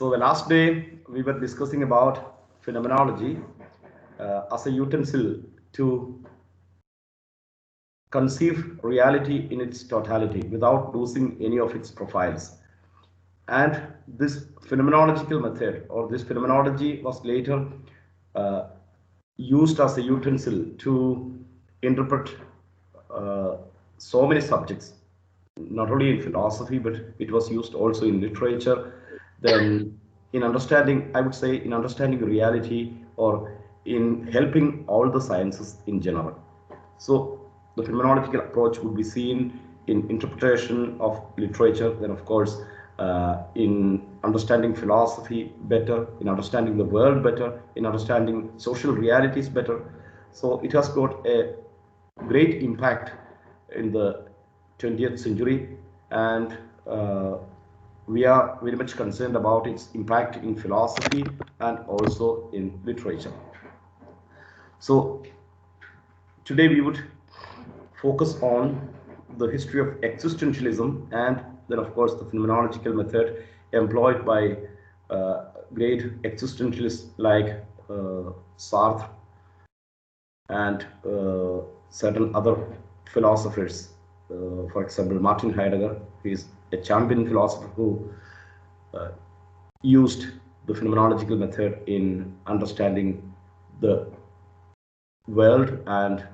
So the last day we were discussing about phenomenology as a utensil to conceive reality in its totality without losing any of its profiles. And this phenomenological method or this phenomenology was later uh, used as a utensil to interpret uh, so many subjects, not only in philosophy, but it was used also in literature. Then, in understanding, I would say, in understanding reality or in helping all the sciences in general. So, the phenomenological approach would be seen in interpretation of literature, then, of course, in understanding philosophy better, in understanding the world better, in understanding social realities better. So, it has got a great impact in the 20th century, and we are very much concerned about its impact in philosophy and also in literature. So today we would focus on the history of existentialism and then of course the phenomenological method employed by great existentialists like Sartre and certain other philosophers. For example, Martin Heidegger, who is a champion philosopher who uh, used the phenomenological method in understanding the world and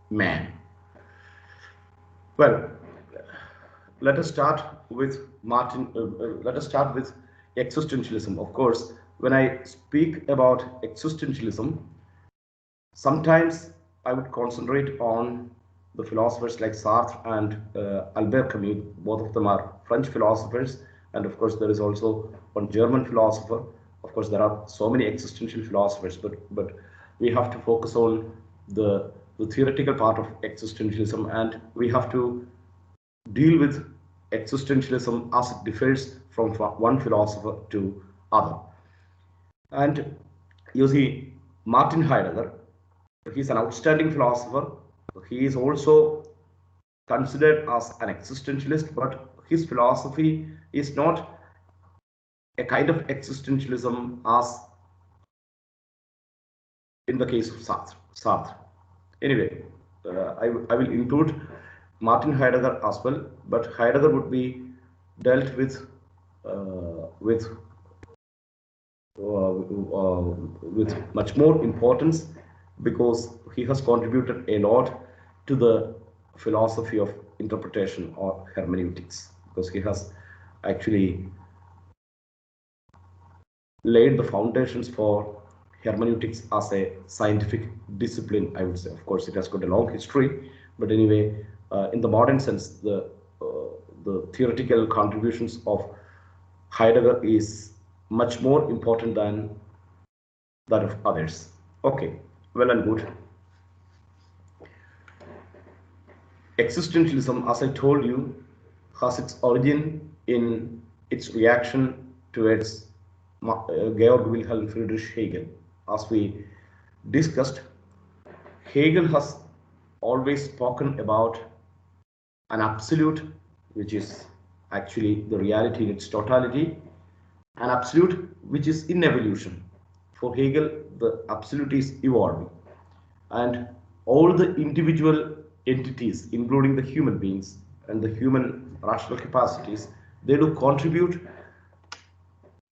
man. Well, let us start with let us start with existentialism. Of course, when I speak about existentialism, sometimes I would concentrate on the philosophers like Sartre and Albert Camus. Both of them are French philosophers, and of course there is also one German philosopher. Of course, there are so many existential philosophers, but we have to focus on the theoretical part of existentialism, and we have to deal with existentialism as it differs from one philosopher to other. And you see, Martin Heidegger, he's an outstanding philosopher. He is also considered as an existentialist, but his philosophy is not a kind of existentialism as in the case of Sartre. Anyway, I will include Martin Heidegger as well, but Heidegger would be dealt with much more importance because he has contributed a lot to the philosophy of interpretation or hermeneutics, because he has actually laid the foundations for hermeneutics as a scientific discipline, I would say. Of course, it has got a long history, but anyway, in the modern sense, the theoretical contributions of Heidegger is much more important than that of others. Okay, well and good. Existentialism, as I told you, has its origin in its reaction towards Georg Wilhelm Friedrich Hegel. As we discussed, Hegel has always spoken about an absolute, which is actually the reality in its totality, an absolute which is in evolution. For Hegel, the absolute is evolving, and all the individual entities, including the human beings and the human rational capacities, they do contribute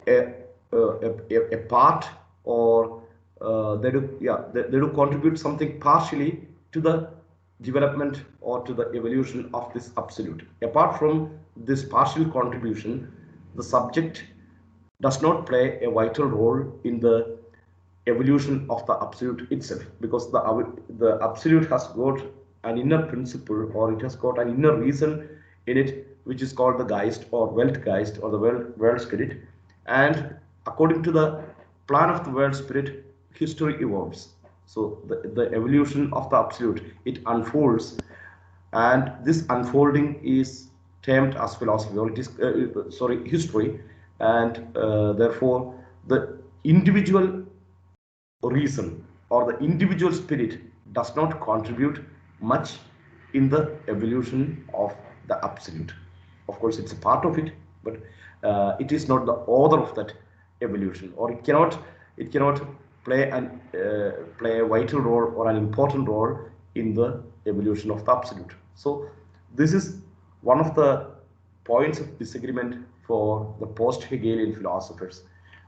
a, a part, or they do contribute something partially to the development or to the evolution of this absolute. Apart from this partial contribution, the subject does not play a vital role in the evolution of the absolute itself, because the absolute has got an inner principle, or it has got an inner reason in it, which is called the Geist or Weltgeist or the world spirit. And according to the plan of the world spirit, history evolves. So the evolution of the absolute, it unfolds, and this unfolding is termed as philosophy, or it is history. And therefore the individual reason or the individual spirit does not contribute much in the evolution of the absolute. Of course, it's a part of it, but it is not the author of that evolution, or it cannot play a vital role or an important role in the evolution of the absolute. So this is one of the points of disagreement for the post-Hegelian philosophers.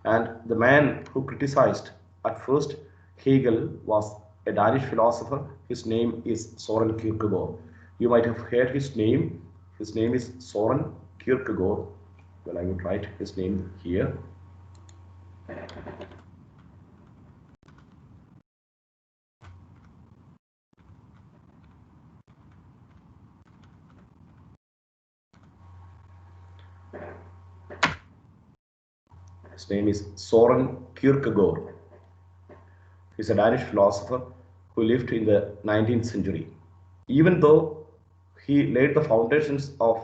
And the man who criticized at first Hegel was a Danish philosopher. His name is Soren Kierkegaard. You might have heard his name. His name is Soren Kierkegaard. Well, I would write his name here. His name is Soren Kierkegaard. He's a Danish philosopher who lived in the 19th century. Even though he laid the foundations of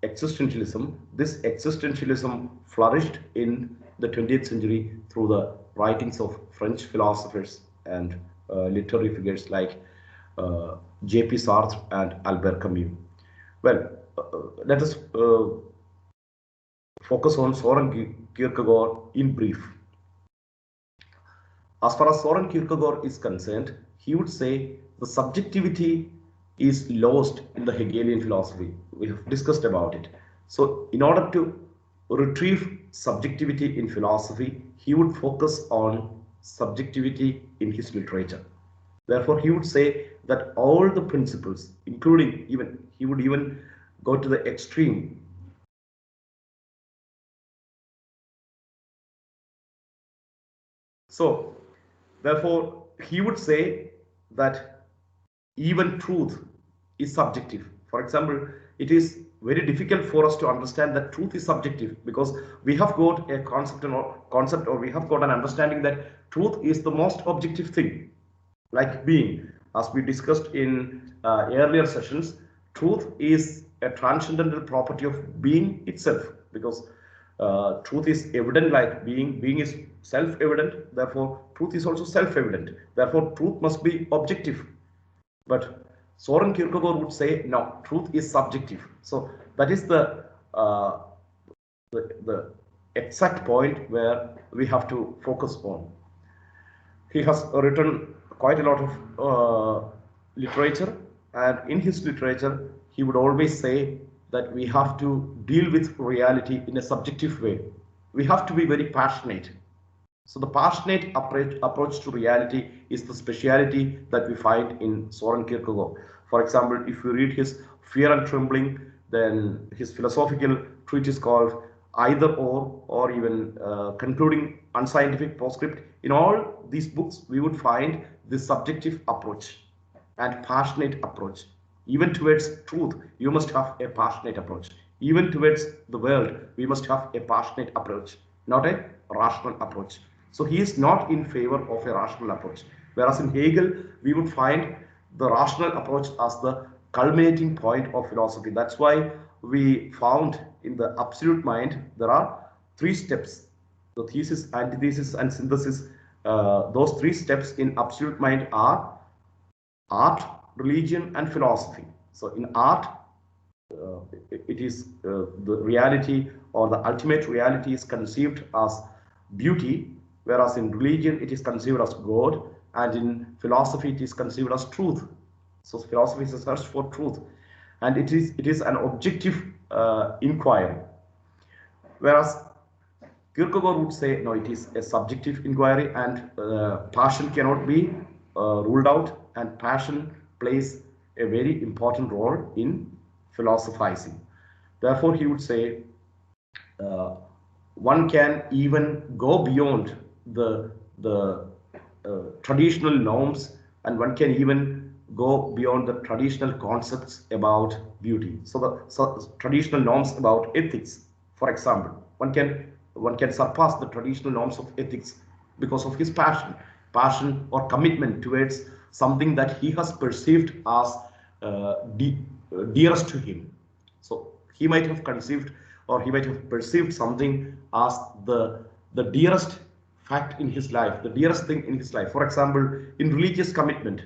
existentialism, this existentialism flourished in the 20th century through the writings of French philosophers and literary figures like J.P. Sartre and Albert Camus. Well, let us focus on Soren Kierkegaard in brief. As far as Soren Kierkegaard is concerned, he would say the subjectivity is lost in the Hegelian philosophy. We have discussed about it. So in order to retrieve subjectivity in philosophy, he would focus on subjectivity in his literature. Therefore, he would say that all the principles, including he would even go to the extreme. So, therefore, he would say that even truth is subjective. For example, it is very difficult for us to understand that truth is subjective because we have got a concept or we have got an understanding that truth is the most objective thing, like being. As we discussed in earlier sessions, truth is a transcendental property of being itself, because truth is evident like being. Being is self-evident, therefore truth is also self-evident. Therefore, truth must be objective. But Soren Kierkegaard would say, no, truth is subjective. So that is the exact point where we have to focus on. He has written quite a lot of literature, and in his literature, he would always say that we have to deal with reality in a subjective way. We have to be very passionate. So the passionate approach to reality is the speciality that we find in Soren Kierkegaard. For example, if you read his Fear and Trembling, then his philosophical treatise called Either or even Concluding Unscientific Postscript, in all these books we would find this subjective approach and passionate approach. Even towards truth, you must have a passionate approach. Even towards the world, we must have a passionate approach, not a rational approach. So he is not in favor of a rational approach. Whereas in Hegel, we would find the rational approach as the culminating point of philosophy. That's why we found in the absolute mind, there are three steps: the thesis, antithesis, and synthesis. Those three steps in absolute mind are art, religion, and philosophy. So in art, it is the reality or the ultimate reality is conceived as beauty, whereas in religion it is conceived as God, and in philosophy it is conceived as truth. So philosophy is a search for truth, and it is an objective inquiry, whereas Kierkegaard would say no, it is a subjective inquiry, and passion cannot be ruled out, and passion plays a very important role in philosophizing. Therefore, he would say one can even go beyond the traditional norms, and one can even go beyond the traditional concepts about beauty. So the traditional norms about ethics, for example, one can surpass the traditional norms of ethics because of his passion or commitment towards something that he has perceived as dearest to him. So he might have conceived or he might have perceived something as the dearest fact in his life, the dearest thing in his life. For example, in religious commitment,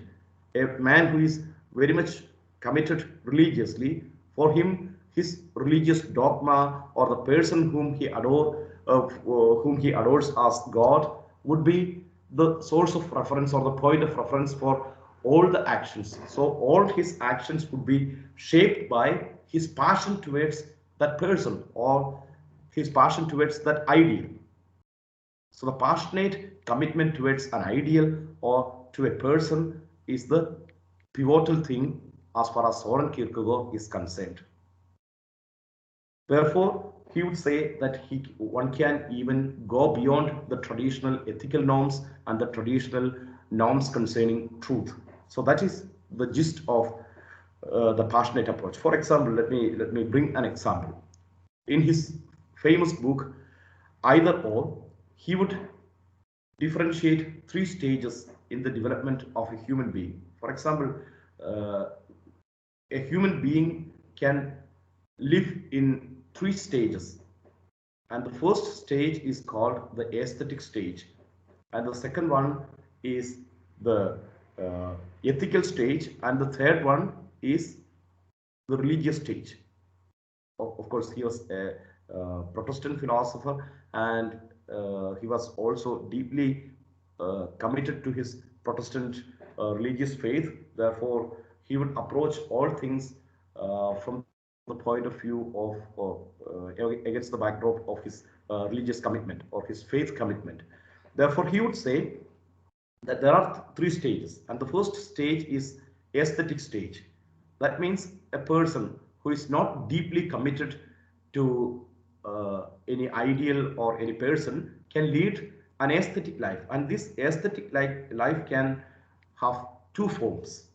a man who is very much committed religiously, for him his religious dogma or the person whom he adores as God would be the source of reference or the point of reference for all the actions. So all his actions would be shaped by his passion towards that person or his passion towards that ideal. So the passionate commitment towards an ideal or to a person is the pivotal thing as far as Soren Kierkegaard is concerned. Therefore, he would say that one can even go beyond the traditional ethical norms and the traditional norms concerning truth. So that is the gist of the passionate approach. For example, let me bring an example. In his famous book, Either or, he would differentiate three stages in the development of a human being. For example, uh, a human being can live in three stages, and the first stage is called the aesthetic stage, and the second one is the uh, ethical stage, and the third one is the religious stage. Of course, he was a Protestant philosopher, and he was also deeply committed to his Protestant religious faith. Therefore, he would approach all things from the point of view of against the backdrop of his religious commitment or his faith commitment. Therefore, he would say that there are three stages, and the first stage is aesthetic stage. That means a person who is not deeply committed to any ideal or any person can lead an aesthetic life, and this aesthetic life can have two forms.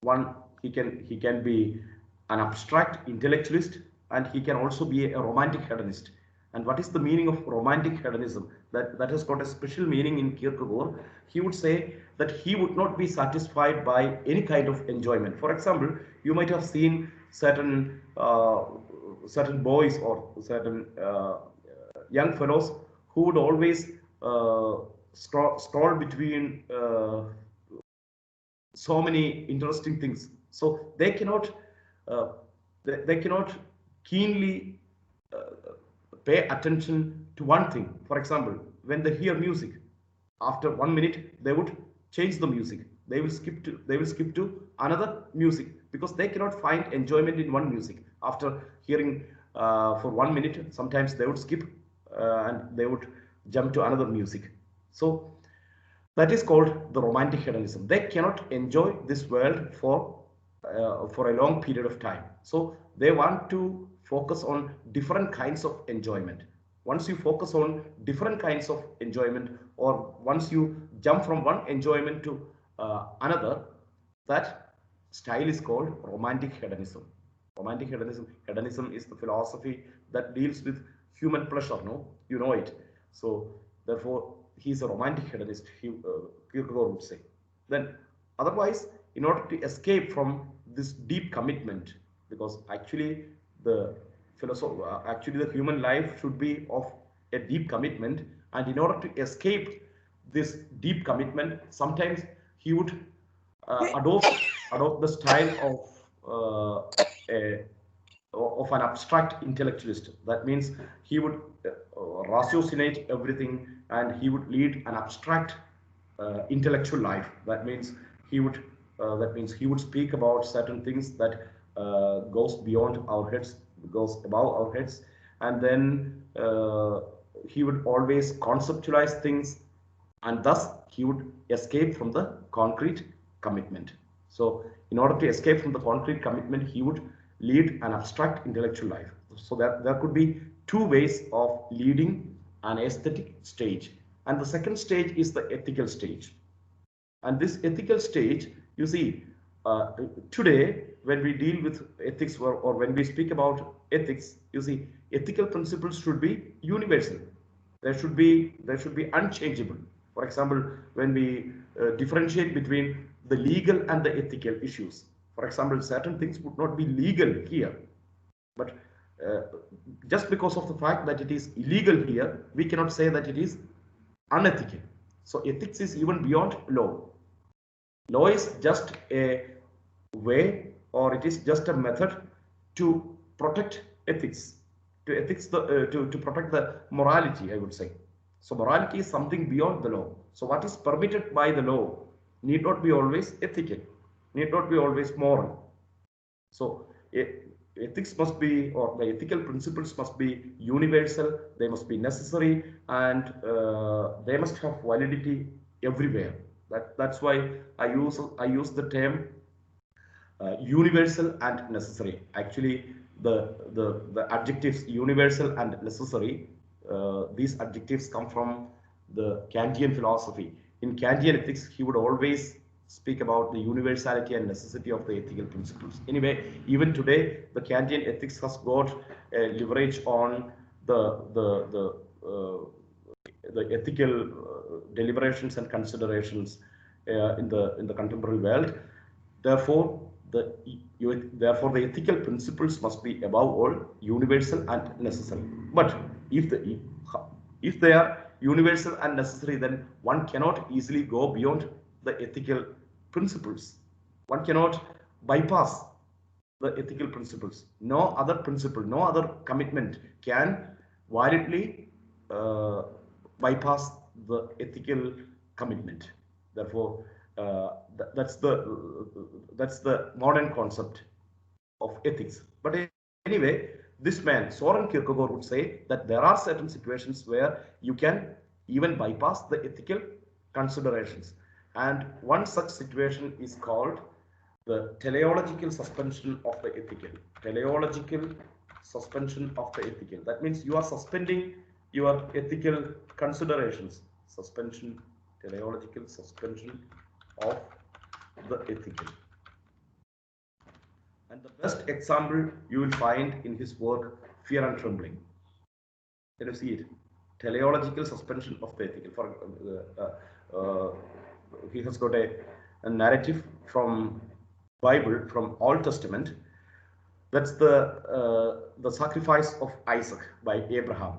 One, he can be an abstract intellectualist, and he can also be a romantic hedonist. And what is the meaning of romantic hedonism? That has got a special meaning in Kierkegaard. He would say that he would not be satisfied by any kind of enjoyment. For example, you might have seen certain boys or certain young fellows who would always scroll between so many interesting things. So uh, they cannot keenly pay attention to one thing. For example, when they hear music, after 1 minute they would change the music. They will skip to another music because they cannot find enjoyment in one music. After hearing for 1 minute, sometimes they would skip and they would jump to another music. So that is called the romantic hedonism. They cannot enjoy this world for a long period of time. So they want to focus on different kinds of enjoyment. Once you focus on different kinds of enjoyment, or once you jump from one enjoyment to another, that style is called romantic hedonism. Hedonism is the philosophy that deals with human pleasure. No, you know it. So therefore, he is a romantic hedonist. Kierkegaard would say. Then, otherwise, in order to escape from this deep commitment, because the actually the human life should be of a deep commitment, and in order to escape this deep commitment, sometimes he would adopt the style of an abstract intellectualist. That means he would ratiocinate everything, and he would lead an abstract intellectual life. That means he would speak about certain things that goes beyond our heads, goes above our heads, and then he would always conceptualize things, and thus he would escape from the concrete commitment. So in order to escape from the concrete commitment, he would lead an abstract intellectual life. So there could be two ways of leading an aesthetic stage. And the second stage is the ethical stage. And this ethical stage, you see, today when we deal with ethics, or when we speak about ethics, you see, ethical principles should be universal. They should be unchangeable. For example, when we differentiate between the legal and the ethical issues, for example, certain things would not be legal here, but uh, just because of the fact that it is illegal here, we cannot say that it is unethical. So ethics is even beyond law. Law is just a way, or it is just a method to protect ethics, to protect the morality, I would say. So morality is something beyond the law. So what is permitted by the law need not be always ethical, need not be always moral. So ethics must be, or the ethical principles must be universal, they must be necessary, and they must have validity everywhere. That's why I use the term universal and necessary. Actually, the adjectives universal and necessary, these adjectives come from the Kantian philosophy. In Kantian ethics, he would always speak about the universality and necessity of the ethical principles. Anyway, even today, the Kantian ethics has got leverage on the ethical deliberations and considerations in the contemporary world. Therefore, the ethical principles must be above all universal and necessary. But if they are universal and necessary, then one cannot easily go beyond the ethical principles. One cannot bypass the ethical principles. No other principle, no other commitment can validly uh, bypass the ethical commitment. Therefore, that's the modern concept of ethics. But anyway, this man Soren Kierkegaard would say that there are certain situations where you can even bypass the ethical considerations, and one such situation is called the teleological suspension of the ethical. Teleological suspension of the ethical. That means you are suspending your ethical considerations. Suspension, teleological suspension of the ethical. And the best example you will find in his work, Fear and Trembling. Can you see it? Teleological suspension of the ethical. He has got a narrative from Bible, from Old Testament. That's the sacrifice of Isaac by Abraham.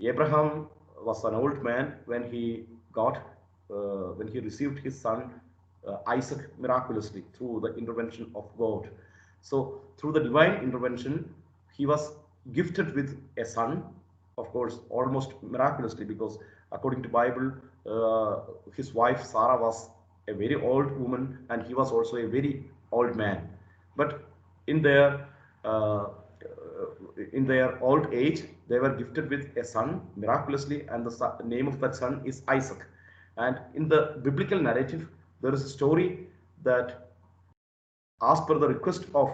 Abraham was an old man when he received his son Isaac miraculously through the intervention of God. So through the divine intervention, he was gifted with a son, of course, almost miraculously, because according to Bible, his wife Sarah was a very old woman and he was also a very old man. But in their uh, in their old age, they were gifted with a son miraculously, and the name of that son is Isaac. And in the biblical narrative, there is a story that, as per the request of,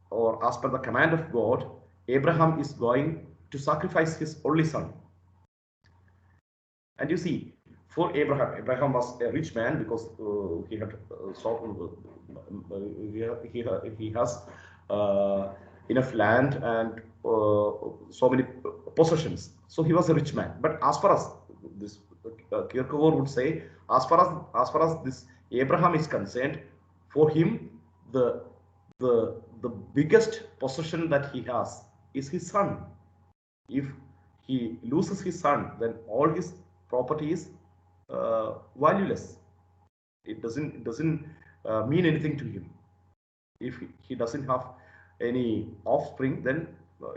or as per the command of God, Abraham is going to sacrifice his only son. And you see, for Abraham was a rich man because he has enough land and so many possessions. So he was a rich man. But as far as this Kierkegaard would say, as far as this Abraham is concerned, for him the biggest possession that he has is his son. If he loses his son, then all his property is valueless. It doesn't mean anything to him. If he doesn't have any offspring, then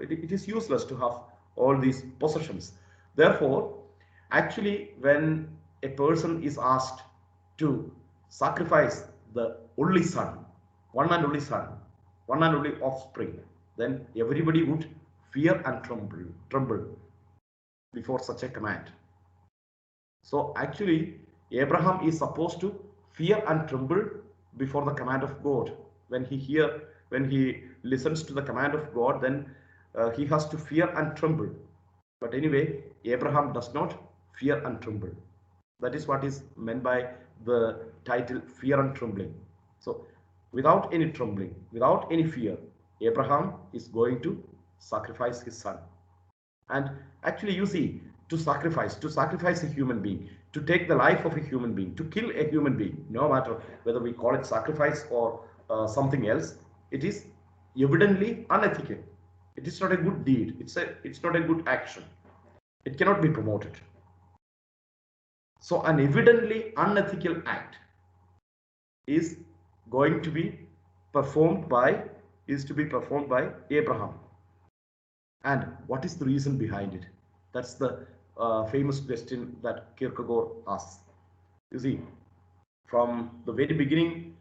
it is useless to have all these possessions. Therefore, actually, when a person is asked to sacrifice the only son, one and only son, one and only offspring, then everybody would fear and tremble before such a command. So actually, Abraham is supposed to fear and tremble before the command of God. When he listens to the command of God, then he has to fear and tremble. But anyway, Abraham does not fear and tremble. That is what is meant by the title Fear and Trembling. So without any trembling, without any fear, Abraham is going to sacrifice his son. And actually, you see, to sacrifice a human being, to take the life of a human being, to kill a human being, no matter whether we call it sacrifice or something else, it is evidently unethical. It is not a good deed. It's not a good action. It cannot be promoted. So an evidently unethical act is going to be performed by Abraham. And what is the reason behind it? That's the famous question that Kierkegaard asks. You see, from the very beginning,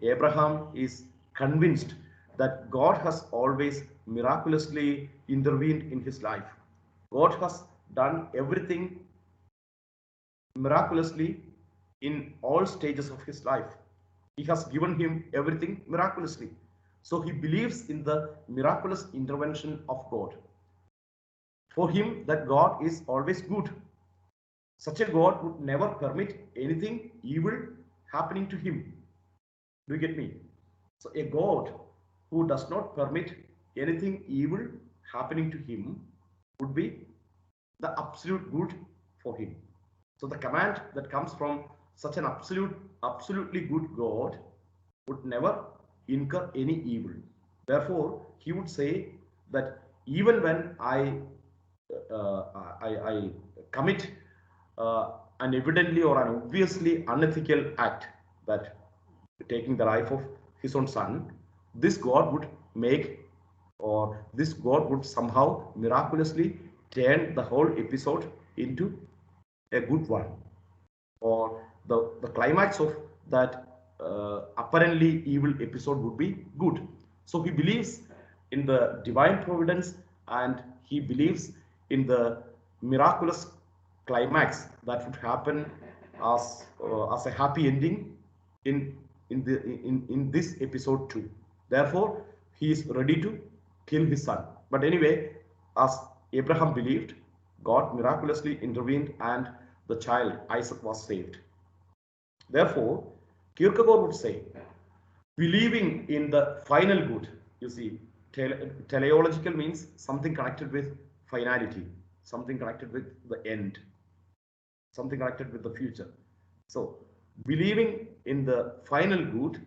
Abraham is convinced that God has always miraculously intervened in his life. God has done everything miraculously in all stages of his life. He has given him everything miraculously. So he believes in the miraculous intervention of God. For him, that God is always good. Such a God would never permit anything evil happening to him. Do you get me? So, a God who does not permit anything evil happening to him would be the absolute good for him. So, the command that comes from such an absolutely good God would never incur any evil. Therefore, he would say that even when I commit an evidently or an obviously unethical act, that taking the life of his own son, this God would make, or this God would somehow miraculously turn the whole episode into a good one, or the climax of that apparently evil episode would be good. So he believes in the divine providence, and he believes in the miraculous climax that would happen as a happy ending in in this episode too. Therefore, he is ready to kill his son. But anyway, as Abraham believed, God miraculously intervened and the child Isaac was saved. Therefore, Kierkegaard would say, believing in the final good, you see, teleological means something connected with finality, something connected with the end, something connected with the future. So, believing in the final good,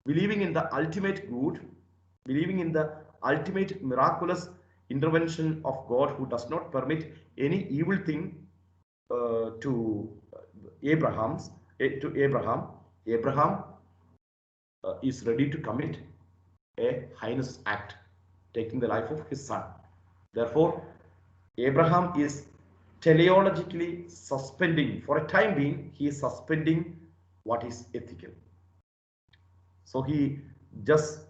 believing in the ultimate good, believing in the ultimate miraculous intervention of God who does not permit any evil thing to Abraham. Abraham is ready to commit a heinous act, taking the life of his son. Therefore, Abraham is teleologically suspending, for a time being, he is suspending what is ethical. So he just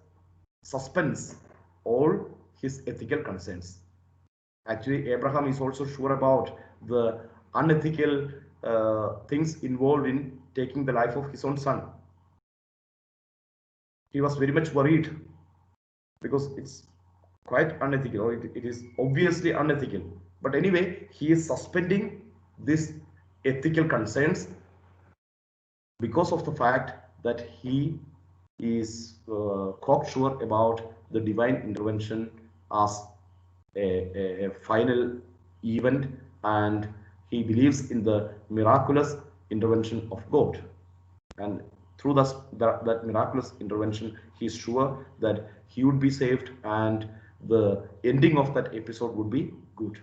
suspends all his ethical concerns. Actually, Abraham is also sure about the unethical things involved in taking the life of his own son. He was very much worried because it's quite unethical, or it is obviously unethical. But anyway, he is suspending these ethical concerns because of the fact that he is cocksure about the divine intervention as a final event, and he believes in the miraculous intervention of God. And through that miraculous intervention, he is sure that he would be saved and the ending of that episode would be good.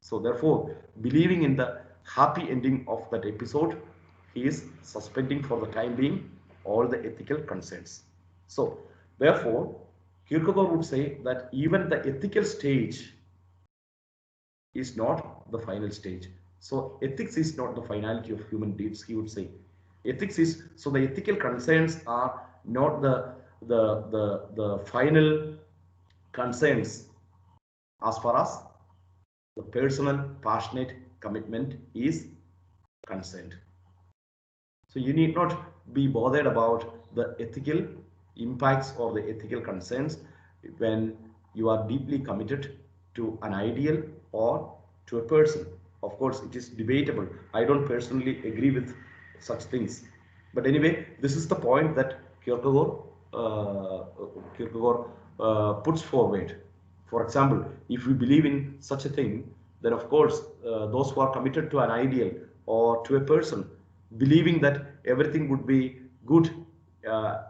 So therefore, believing in the happy ending of that episode, he is suspending for the time being all the ethical concerns. So therefore, Kierkegaard would say that even the ethical stage is not the final stage. So ethics is not the finality of human deeds, he would say. Ethics is, so the ethical concerns are not the final concerns as far as the personal passionate commitment is concerned. So you need not be bothered about the ethical impacts or the ethical concerns when you are deeply committed to an ideal or to a person. Of course, it is debatable. I don't personally agree with such things. But anyway, this is the point that Kierkegaard puts forward. For example, if we believe in such a thing, then of course, those who are committed to an ideal or to a person, believing that everything would be good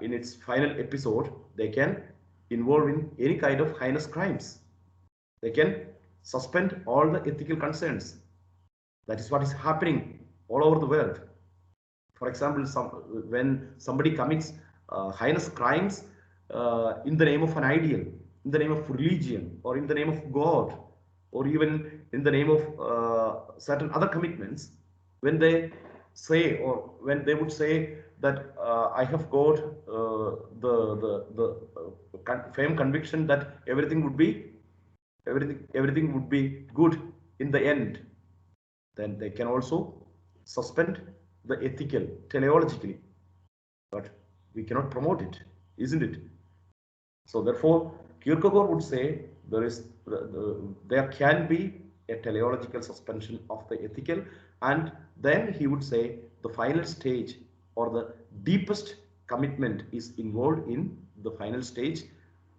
in its final episode, they can involve in any kind of heinous crimes. They can suspend all the ethical concerns. That is what is happening all over the world. For example, when somebody commits heinous crimes in the name of an ideal, in the name of religion or in the name of God or even in the name of certain other commitments, when they say or when they would say that I have got the firm conviction that everything would be good in the end, then they can also suspend the ethical teleologically, but we cannot promote it, isn't it? So therefore, Kierkegaard would say there can be a teleological suspension of the ethical, and then he would say the final stage or the deepest commitment is involved in the final stage,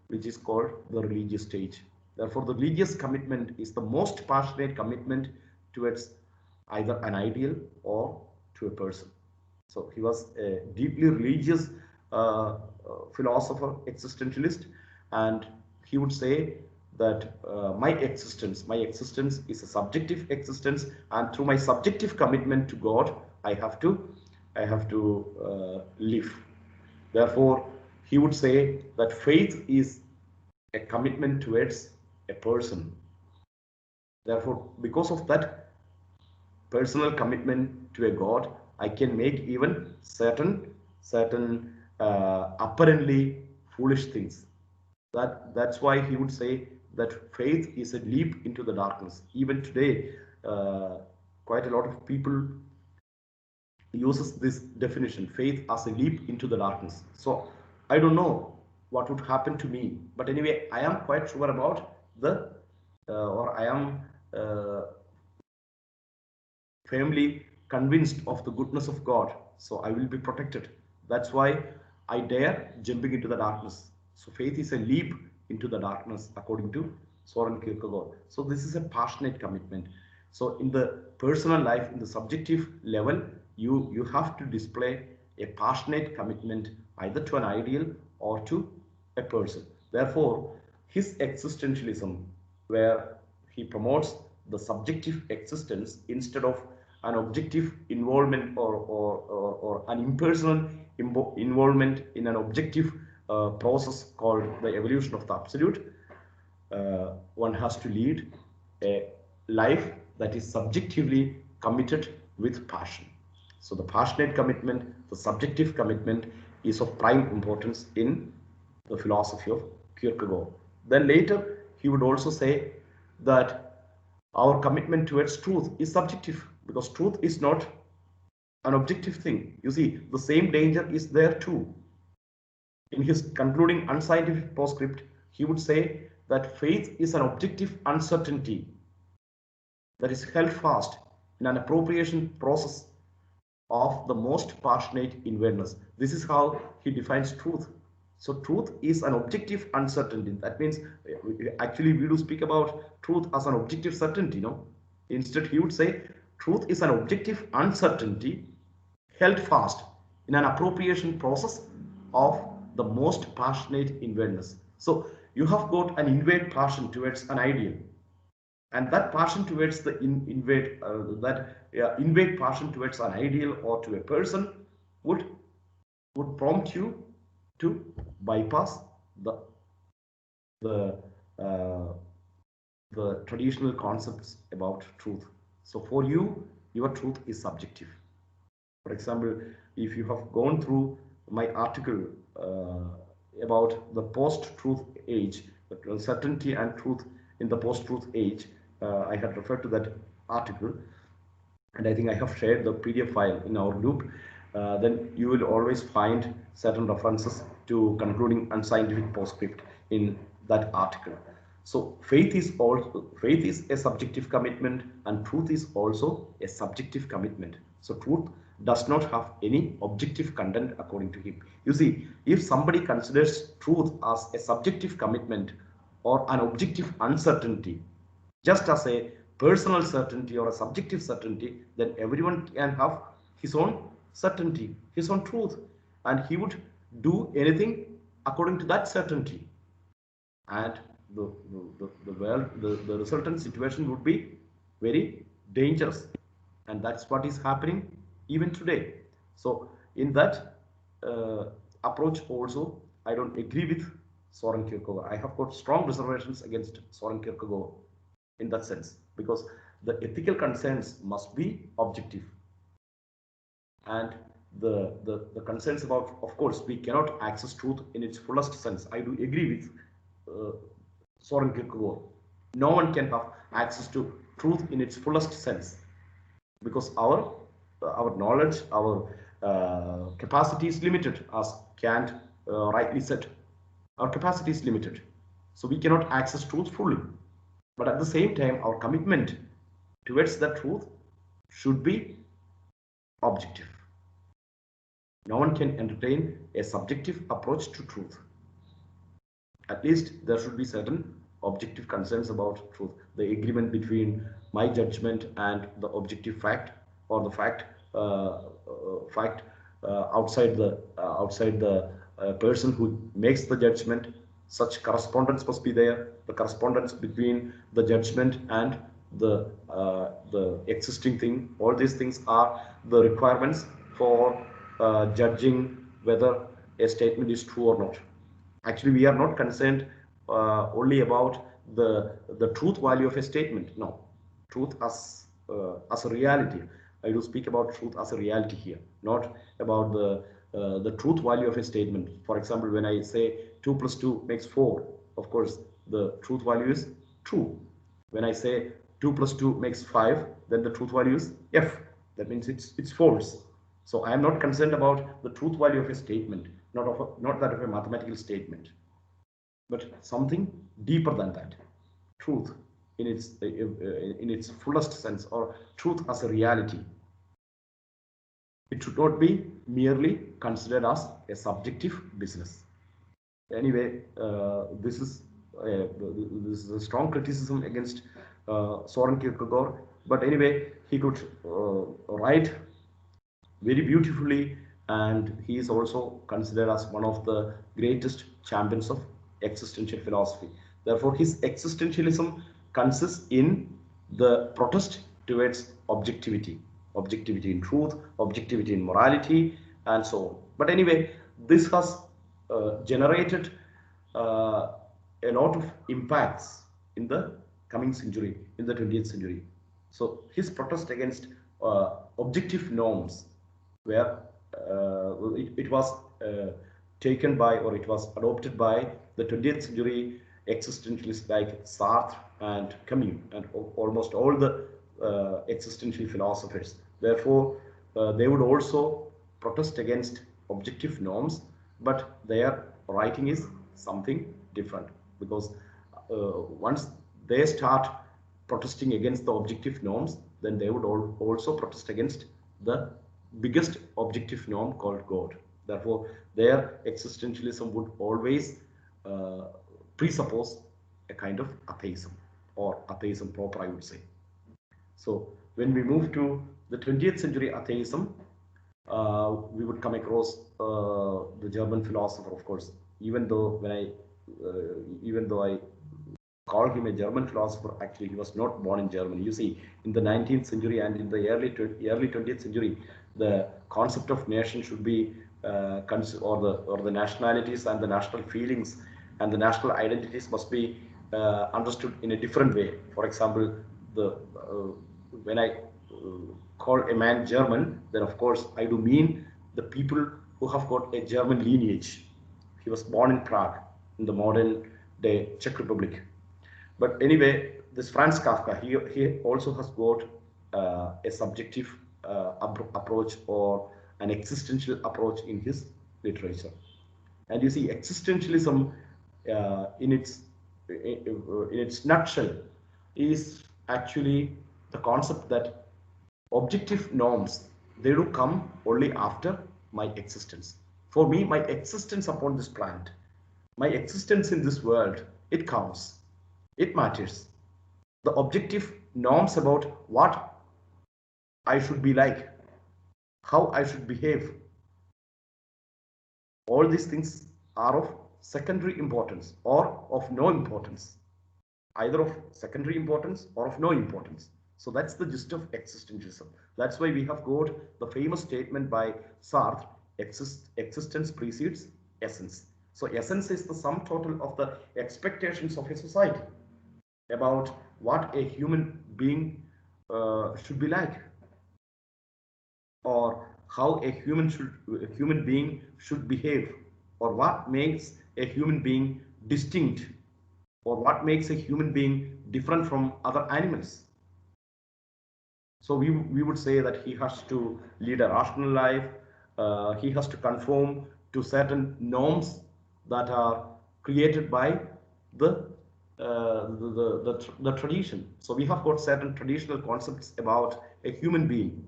which is called the religious stage. Therefore, the religious commitment is the most passionate commitment towards either an ideal or to a person. So he was a deeply religious philosopher, existentialist, and he would say that my existence is a subjective existence, and through my subjective commitment to God, I have to live. Therefore, he would say that faith is a commitment towards a person. Therefore, because of that personal commitment to a God, I can make even certain apparently foolish things. That's why he would say that faith is a leap into the darkness. Even today, quite a lot of people uses this definition, faith as a leap into the darkness. So I don't know what would happen to me, but anyway, I am quite sure about the or I am firmly convinced of the goodness of God. So I will be protected. That's why I dare jumping into the darkness. So faith is a leap into the darkness, according to Soren Kierkegaard. So this is a passionate commitment. So in the personal life, in the subjective level, you have to display a passionate commitment either to an ideal or to a person. Therefore, his existentialism, where he promotes the subjective existence instead of an objective involvement or an impersonal involvement in an objective process called the evolution of the absolute, one has to lead a life that is subjectively committed with passion. So the passionate commitment, the subjective commitment is of prime importance in the philosophy of Kierkegaard. Then later he would also say that our commitment towards truth is subjective because truth is not an objective thing. You see, the same danger is there too. In his concluding unscientific postscript, he would say that faith is an objective uncertainty that is held fast in an appropriation process of the most passionate inwardness. This is how he defines truth. So truth is an objective uncertainty. That means actually we do speak about truth as an objective certainty, no? Instead, he would say truth is an objective uncertainty held fast in an appropriation process of the most passionate inwardness. So you have got an inward passion towards an ideal, and that passion towards the inward passion towards an ideal or to a person would prompt you to bypass the the uh, the traditional concepts about truth. So for you, your truth is subjective. For example, if you have gone through my article about the post-truth age, the certainty and truth in the post-truth age, I had referred to that article, and I think I have shared the PDF file in our group. Then you will always find certain references to concluding unscientific postscript in that article. So faith is a subjective commitment, and truth is also a subjective commitment. So truth does not have any objective content according to him. You see, if somebody considers truth as a subjective commitment or an objective uncertainty, just as a personal certainty or a subjective certainty, then everyone can have his own certainty, his own truth, and he would do anything according to that certainty. And the resultant situation would be very dangerous, and that's what is happening even today. So in that approach also, I don't agree with Soren Kierkegaard. I have got strong reservations against Soren Kierkegaard in that sense, because the ethical concerns must be objective, and the concerns about, of course, we cannot access truth in its fullest sense. I do agree with uh, Soren Kierkegaard. No one can have access to truth in its fullest sense, because our knowledge, our capacity is limited, as Kant rightly said. Our capacity is limited, so we cannot access truth fully. But at the same time, our commitment towards that truth should be objective. No one can entertain a subjective approach to truth. At least there should be certain objective concerns about truth. The agreement between my judgment and the objective fact, or the fact outside the person who makes the judgment. Such correspondence must be there. The correspondence between the judgment and the existing thing. All these things are the requirements for judging whether a statement is true or not. Actually, we are not concerned only about the truth value of a statement. No, truth as a reality. I do speak about truth as a reality here, not about the truth value of a statement. For example, when I say 2 plus 2 makes 4, of course the truth value is true. When I say 2 plus 2 makes 5, then the truth value is f. That means it's false. So I am not concerned about the truth value of a statement, not that of a mathematical statement, but something deeper than that. Truth in its fullest sense, or truth as a reality. It should not be merely considered as a subjective business. Anyway, this is a strong criticism against Soren Kierkegaard. But anyway, he could write very beautifully, and he is also considered as one of the greatest champions of existential philosophy. Therefore, his existentialism consists in the protest towards objectivity, objectivity in truth, objectivity in morality, and so on. But anyway, this has generated a lot of impacts in the coming century, in the 20th century. So his protest against objective norms, where it was taken by, or it was adopted by the 20th century existentialists like Sartre and Camus, and almost all the existential philosophers. Therefore, they would also protest against objective norms, but their writing is something different, because once they start protesting against the objective norms, then they would also protest against the biggest objective norm called God. Therefore, their existentialism would always presuppose a kind of atheism, or atheism proper, I would say. So when we move to the 20th century atheism, we would come across the German philosopher, of course. Even though I call him a German philosopher, actually he was not born in Germany. You see, in the 19th century and in the early 20th century, the concept of nation should be or the nationalities and the national feelings and the national identities must be understood in a different way. For example, when I call a man German, then of course I do mean the people who have got a German lineage. He was born in Prague, in the modern day Czech Republic. But anyway, this Franz Kafka, he also has got a subjective approach, or an existential approach in his literature. And you see, existentialism in its nutshell is actually the concept that objective norms, they do come only after my existence. For me, my existence upon this planet, my existence in this world, it counts, it matters. The objective norms about what I should be like, how I should behave, all these things are of secondary importance, or of no importance, either of secondary importance or of no importance. So that's the gist of existentialism. That's why we have got the famous statement by Sartre, existence precedes essence. So essence is the sum total of the expectations of a society about what a human being should be like, or how a human being should behave, or what makes a human being distinct, or what makes a human being different from other animals. So we would say that he has to lead a rational life. He has to conform to certain norms that are created by the, the tradition. So we have got certain traditional concepts about a human being,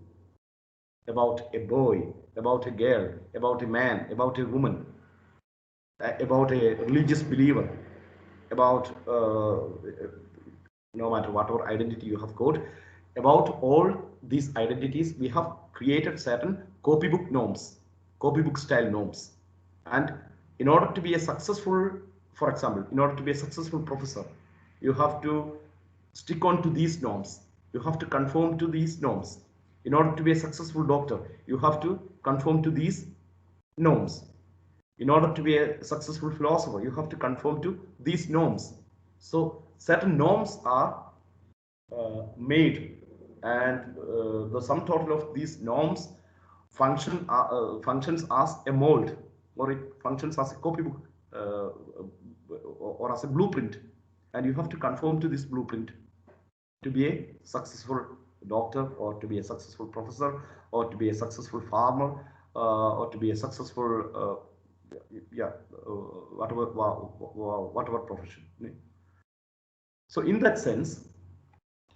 about a boy, about a girl, about a man, about a woman, about a religious believer, about no matter whatever identity you have got, about all these identities, we have created certain copybook norms, copybook style norms. And in order to be a successful, for example, in order to be a successful professor, you have to stick on to these norms. You have to conform to these norms. In order to be a successful doctor, you have to conform to these norms. In order to be a successful philosopher, you have to conform to these norms. So certain norms are made, and the sum total of these norms functions as a mold, or it functions as a copybook, or as a blueprint, and you have to conform to this blueprint to be a successful doctor, or to be a successful professor, or to be a successful farmer, or to be a successful yeah whatever profession. So in that sense,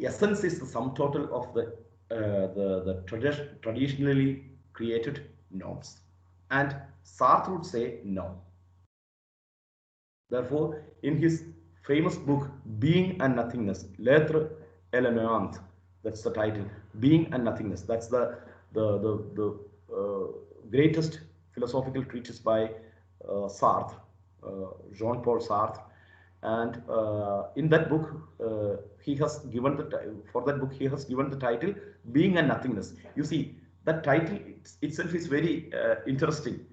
essence is the sum total of the traditionally created norms, and Sartre would say no. Therefore, in his famous book Being and Nothingness, L'être et le néant, that's the title, Being and Nothingness. That's the greatest philosophical treatise by Sartre, Jean-Paul Sartre. And in that book, he has given for that book he has given the title Being and Nothingness. You see, that title itself is very interesting.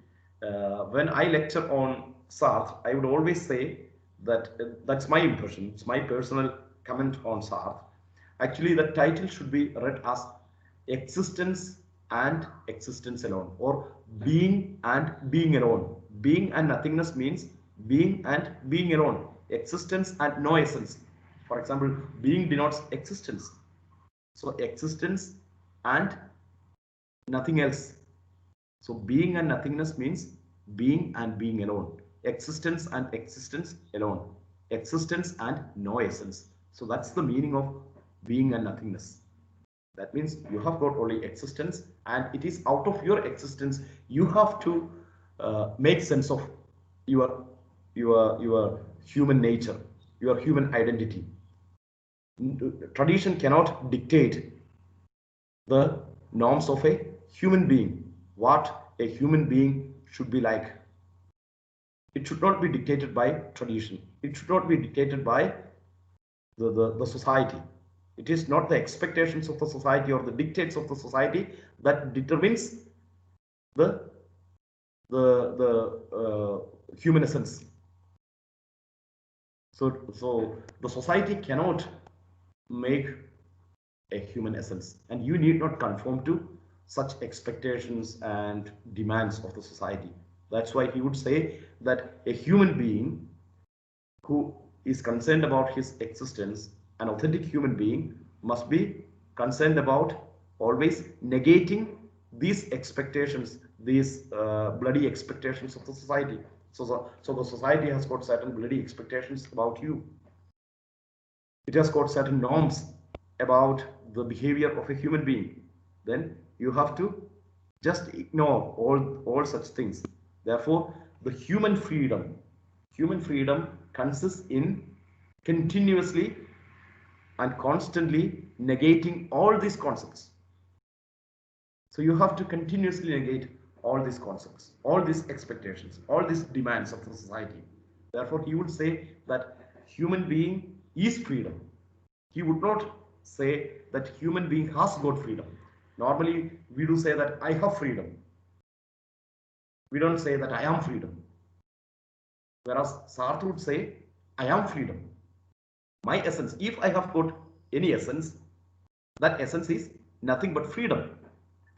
When I lecture on Sartre, I would always say that that's my impression, it's my personal comment on Sartre. Actually, the title should be read as Existence and Existence Alone, or Being and Being Alone. Being and Nothingness means being and being alone, existence and no essence. For example, being denotes existence. So existence and nothing else. So being and nothingness means being and being alone. Existence and existence alone. Existence and no essence. So that's the meaning of being and nothingness. That means you have got only existence, and it is out of your existence you have to make sense of your your human nature, your human identity. Tradition cannot dictate the norms of a human being, what a human being should be like. It should not be dictated by tradition. It should not be dictated by the society. It is not the expectations of the society or the dictates of the society that determines the human essence. So the society cannot make a human essence, and you need not conform to such expectations and demands of the society. That's why he would say that a human being who is concerned about his existence, an authentic human being, must be concerned about always negating these expectations, these bloody expectations of the society. So the society has got certain bloody expectations about you. It has got certain norms about the behavior of a human being. Then you have to just ignore all such things. Therefore, the human freedom consists in continuously and constantly negating all these concepts. So you have to continuously negate all these concepts, all these expectations, all these demands of the society. Therefore, he would say that human being is freedom. He would not say that human being has got freedom. Normally, we do say that I have freedom. We don't say that I am freedom. Whereas Sartre would say, I am freedom. My essence, if I have got any essence, that essence is nothing but freedom.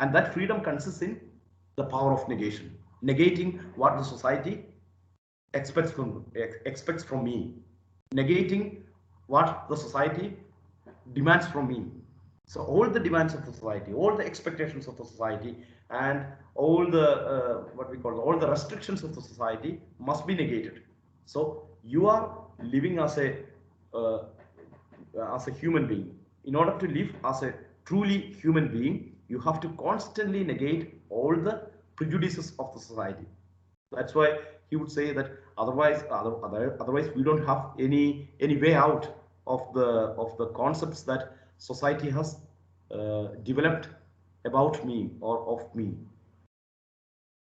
And that freedom consists in the power of negation, negating what the society expects from me, negating what the society demands from me. So all the demands of the society, all the expectations of the society, and all the what we call all the restrictions of the society must be negated. So you are living uh, as a human being. In order to live as a truly human being, you have to constantly negate all the prejudices of the society. That's why he would say that otherwise we don't have any way out of the concepts that society has developed about me or of me.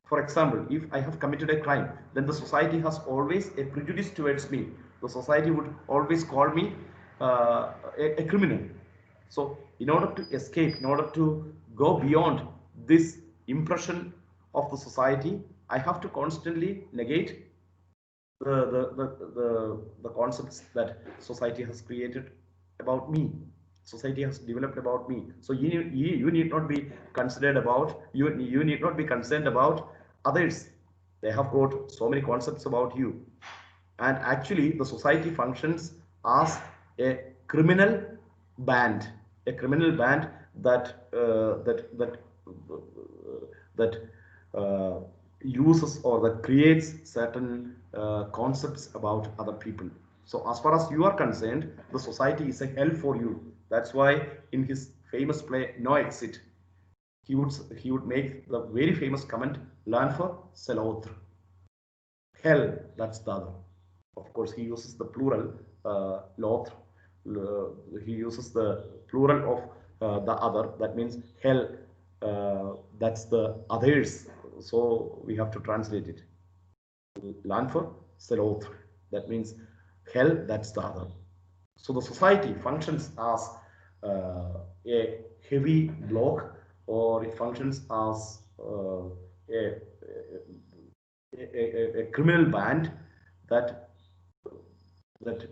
For example, if I have committed a crime, then the society has always a prejudice towards me. The society would always call me a criminal. So, in order to escape, in order to go beyond this impression of the society, I have to constantly negate the concepts that society has created about me, society has developed about me. So you need not be considered about you need not be concerned about others. They have got so many concepts about you, and actually the society functions as a criminal a criminal band that that uh, uses or that creates certain concepts about other people. So as far as you are concerned, the society is a hell for you. That's why in his famous play No Exit, he would make the very famous comment, learn for Selautre. Hell, that's the other. Of course, he uses the plural, l'autre. He uses the plural of the other. That means hell, that's the others. So we have to translate it. L'enfer, c'est l'autre. That means hell, that's the other. So the society functions as a heavy block, or it functions as a, a criminal band that that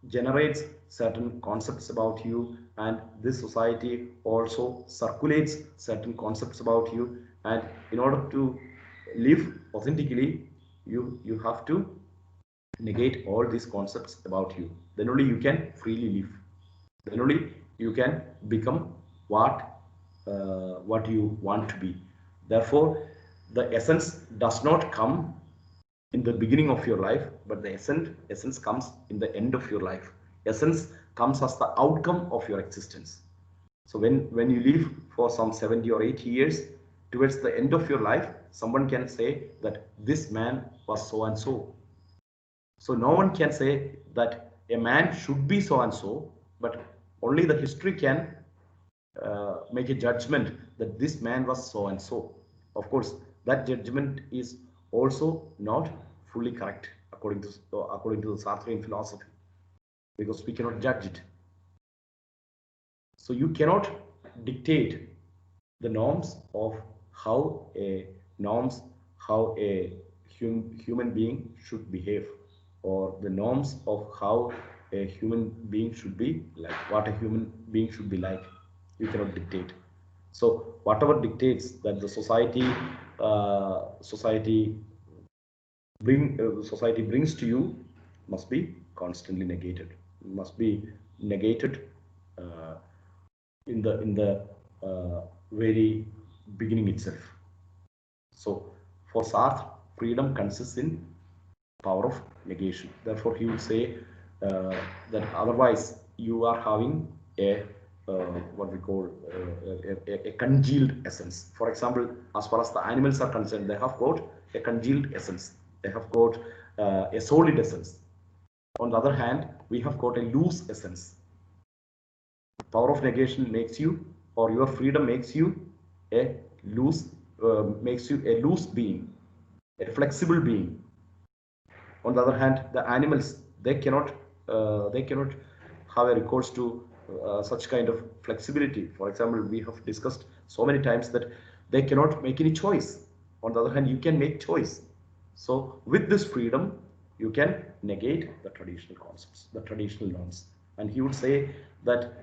generates certain concepts about you, and this society also circulates certain concepts about you. And in order to live authentically, you have to negate all these concepts about you. Then only you can freely live, then only you can become what you want to be. Therefore the essence does not come in the beginning of your life, but the essence comes in the end of your life. Essence comes as the outcome of your existence. So when you live for some 70 or 80 years, towards the end of your life, someone can say that this man was so and so. So no one can say that a man should be so and so, but only the history can make a judgment that this man was so and so. Of course, that judgment is also not fully correct according to the Sartrean philosophy, because we cannot judge it. So you cannot dictate the norms of how a norms how a human being should behave, or the norms of how a human being should be like, what a human being should be like. You cannot dictate. So whatever dictates that the society brings to you must be constantly negated, must be negated uh, in the very beginning itself. So for Sartre, freedom consists in power of negation. Therefore, he would say that otherwise you are having a what we call a congealed essence. For example, as far as the animals are concerned, they have got a congealed essence. They have got a solid essence. On the other hand, we have got a loose essence. Power of negation makes you, or your freedom makes you a loose, being, a flexible being. On the other hand, the animals, they cannot have a recourse to such kind of flexibility. For example, we have discussed so many times that they cannot make any choice. On the other hand, you can make choice. So with this freedom, you can negate the traditional concepts, the traditional norms. And he would say that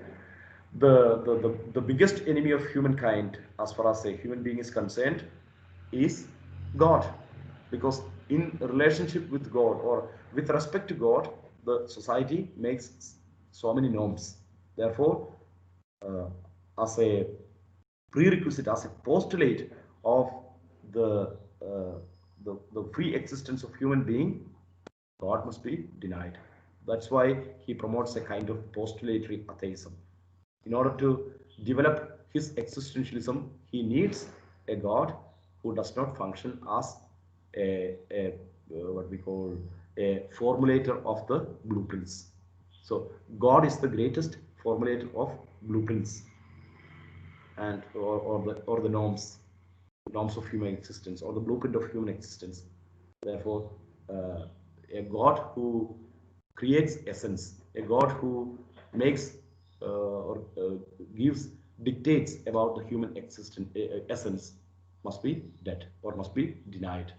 the biggest enemy of humankind, as far as a human being is concerned, is God. Because in relationship with God, or with respect to God, the society makes so many norms. Therefore, uh, as a prerequisite, as a postulate of the, the free existence of human being, God must be denied. That's why he promotes a kind of postulatory atheism. In order to develop his existentialism, he needs a God who does not function as a what we call a formulator of the blueprints. So God is the greatest formulator of blueprints, and or the norms of human existence, or the blueprint of human existence. Therefore, a God who creates essence, a God who makes or gives dictates about the human existence essence, must be dead or must be denied.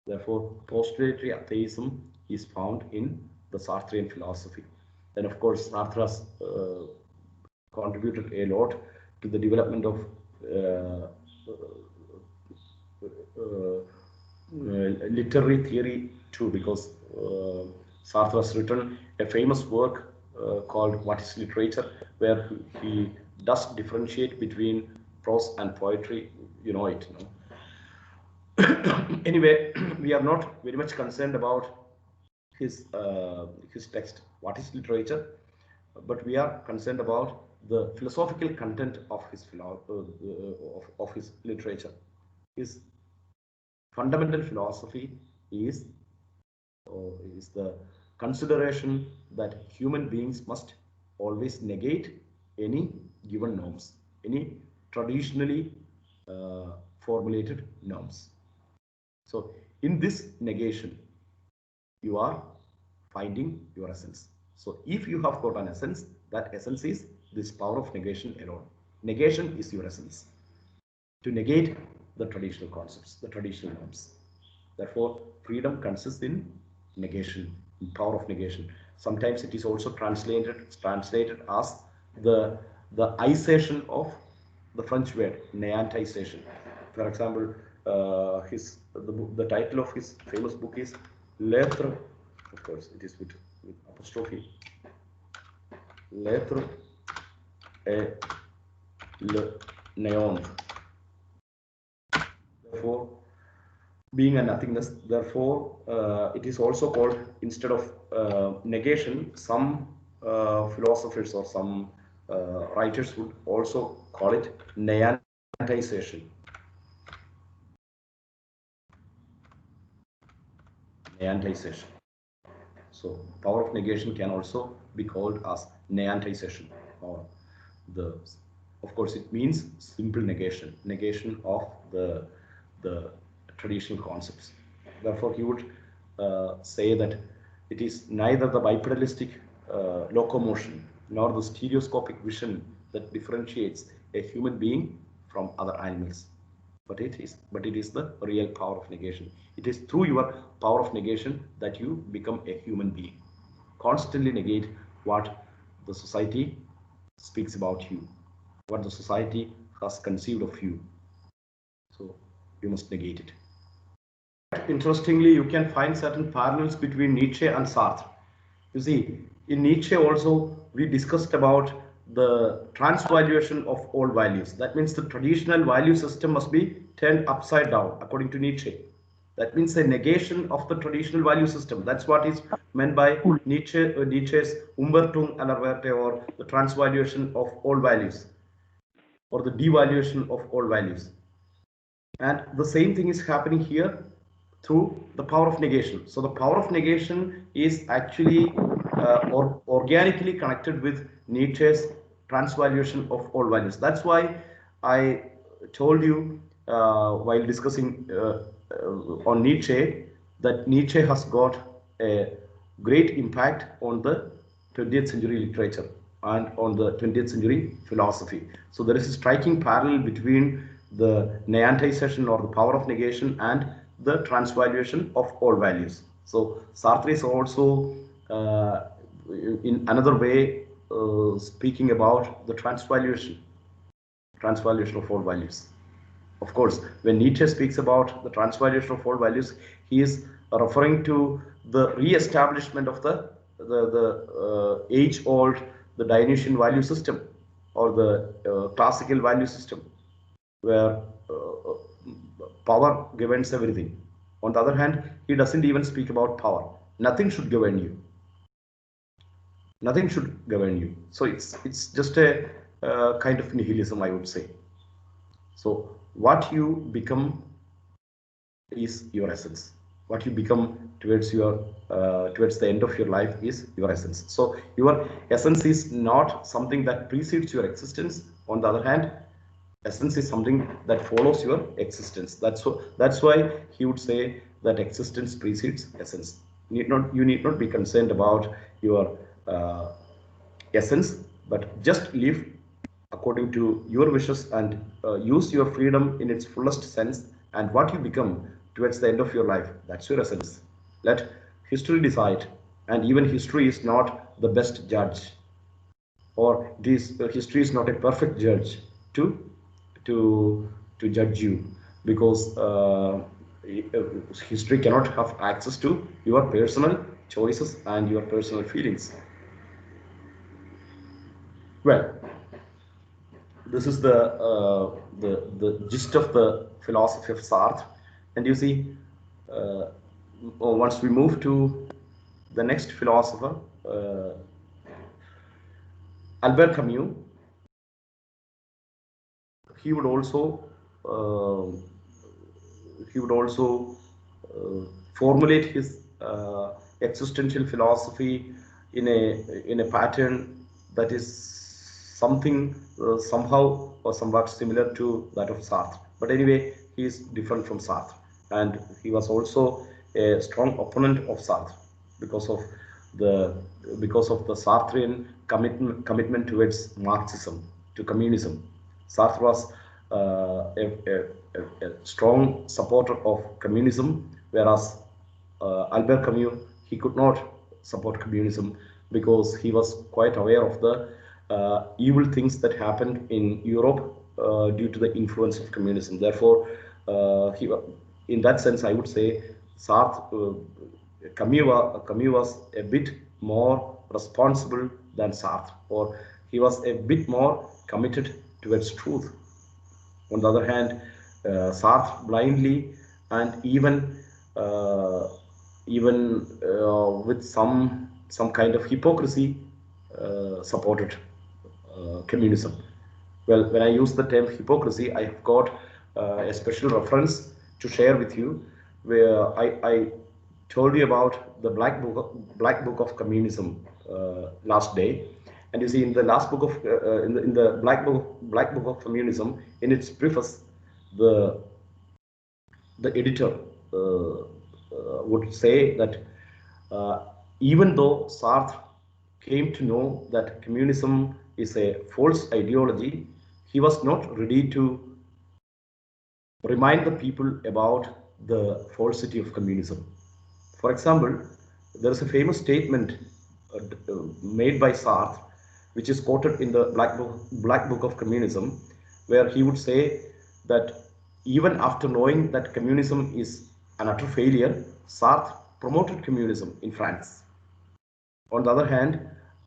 Therefore, postulatory atheism is found in the Sartrean philosophy. Then, of course, Sartre has contributed a lot to the development of literary theory too, because Sartre has written a famous work called What is Literature, where he does differentiate between prose and poetry. You know it. You know? Anyway, we are not very much concerned about his text, What is Literature, but we are concerned about the philosophical content of of his literature. His fundamental philosophy is is the consideration that human beings must always negate any given norms, any traditionally formulated norms. So, in this negation, you are finding your essence. So, if you have got an essence, that essence is this power of negation alone. Negation is your essence. To negate the traditional concepts, the traditional norms. Therefore, freedom consists in negation, in power of negation. Sometimes it is also translated as the the isation of the French word neantization. For example, the title of his famous book is L'être, of course, it is with apostrophe, L'être et le néant. Therefore, being a nothingness, therefore, it is also called, instead of negation, some philosophers or some writers would also call it neantization. Neantization. So, power of negation can also be called as neantization, or the, of course, it means simple negation, negation of the traditional concepts. Therefore, he would say that it is neither the bipedalistic locomotion nor the stereoscopic vision that differentiates a human being from other animals, but it is the real power of negation. It is through your power of negation that you become a human being. Constantly negate what the society speaks about you, what the society has conceived of you. So you must negate it. Interestingly, you can find certain parallels between Nietzsche and Sartre. You see, in Nietzsche also we discussed about the transvaluation of all values. That means the traditional value system must be turned upside down, according to Nietzsche. That means a negation of the traditional value system. That's what is meant by Nietzsche's Umbertung aller Werte, or the transvaluation of all values, or the devaluation of all values. And the same thing is happening here through the power of negation. So the power of negation is actually organically connected with Nietzsche's transvaluation of all values. That's why I told you while discussing on Nietzsche, that Nietzsche has got a great impact on the 20th century literature and on the 20th century philosophy. So there is a striking parallel between the neantization, or the power of negation, and the transvaluation of all values. So Sartre is also in another way speaking about the transvaluation of all values. Of course, when Nietzsche speaks about the transvaluation of all values, he is referring to the re-establishment of the age-old, the Dionysian value system, or the classical value system, where power governs everything. On the other hand, he doesn't even speak about power. Nothing should govern you. Nothing should govern you. So it's just a kind of nihilism, I would say. So what you become is your essence. What you become towards your towards the end of your life is your essence. So your essence is not something that precedes your existence. On the other hand, essence is something that follows your existence. That's why he would say that existence precedes essence. You need not be concerned about your essence, but just live according to your wishes and use your freedom in its fullest sense. And what you become towards the end of your life, that's your essence. Let history decide, and even history is not the best judge, or history is not a perfect judge to judge you, because history cannot have access to your personal choices and your personal feelings. Well, this is the gist of the philosophy of Sartre, and you see, once we move to the next philosopher, Albert Camus, he would also uh, formulate his existential philosophy in a pattern that is something somehow or somewhat similar to that of Sartre. But anyway, he is different from Sartre, and he was also a strong opponent of Sartre because of the Sartrean commitment towards Marxism, to communism. Sartre was a strong supporter of communism, whereas Albert Camus, he could not support communism because he was quite aware of the evil things that happened in Europe due to the influence of communism. Therefore, in that sense, I would say Sartre, Camus was a bit more responsible than Sartre, or he was a bit more committed towards truth. On the other hand, Sartre blindly and uh, even with some kind of hypocrisy supported communism. Well, when I use the term hypocrisy, I have got a special reference to share with you, where I told you about the Black Book of Communism last day. And you see, in the last book of in the Black Book of Communism, in its preface, the editor would say that uh, even though Sartre came to know that communism is a false ideology, he was not ready to remind the people about the falsity of communism. For example, there is a famous statement made by Sartre, which is quoted in the Black Book of Communism, where he would say that even after knowing that communism is an utter failure, Sartre promoted communism in France. On the other hand,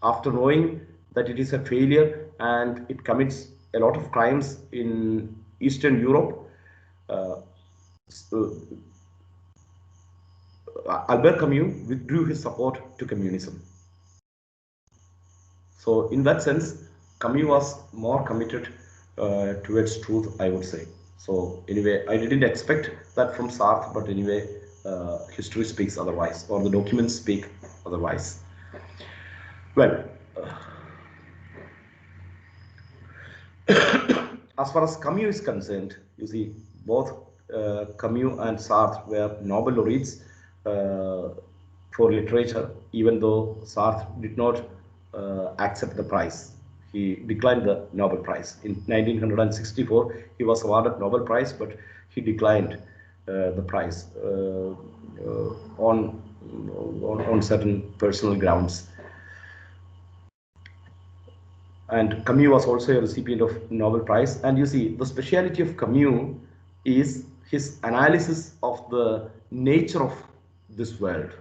after knowing that it is a failure and it commits a lot of crimes in Eastern Europe, uh, Albert Camus withdrew his support to communism. So, in that sense, Camus was more committed towards truth, I would say. So, anyway, I didn't expect that from Sartre, but anyway, history speaks otherwise, or the documents speak otherwise. Well, as far as Camus is concerned, you see, both Camus and Sartre were Nobel laureates for literature, even though Sartre did not accept the prize. He declined the Nobel Prize. In 1964, he was awarded Nobel Prize, but he declined the prize on on certain personal grounds. And Camus was also a recipient of Nobel Prize. And you see, the speciality of Camus is his analysis of the nature of this world.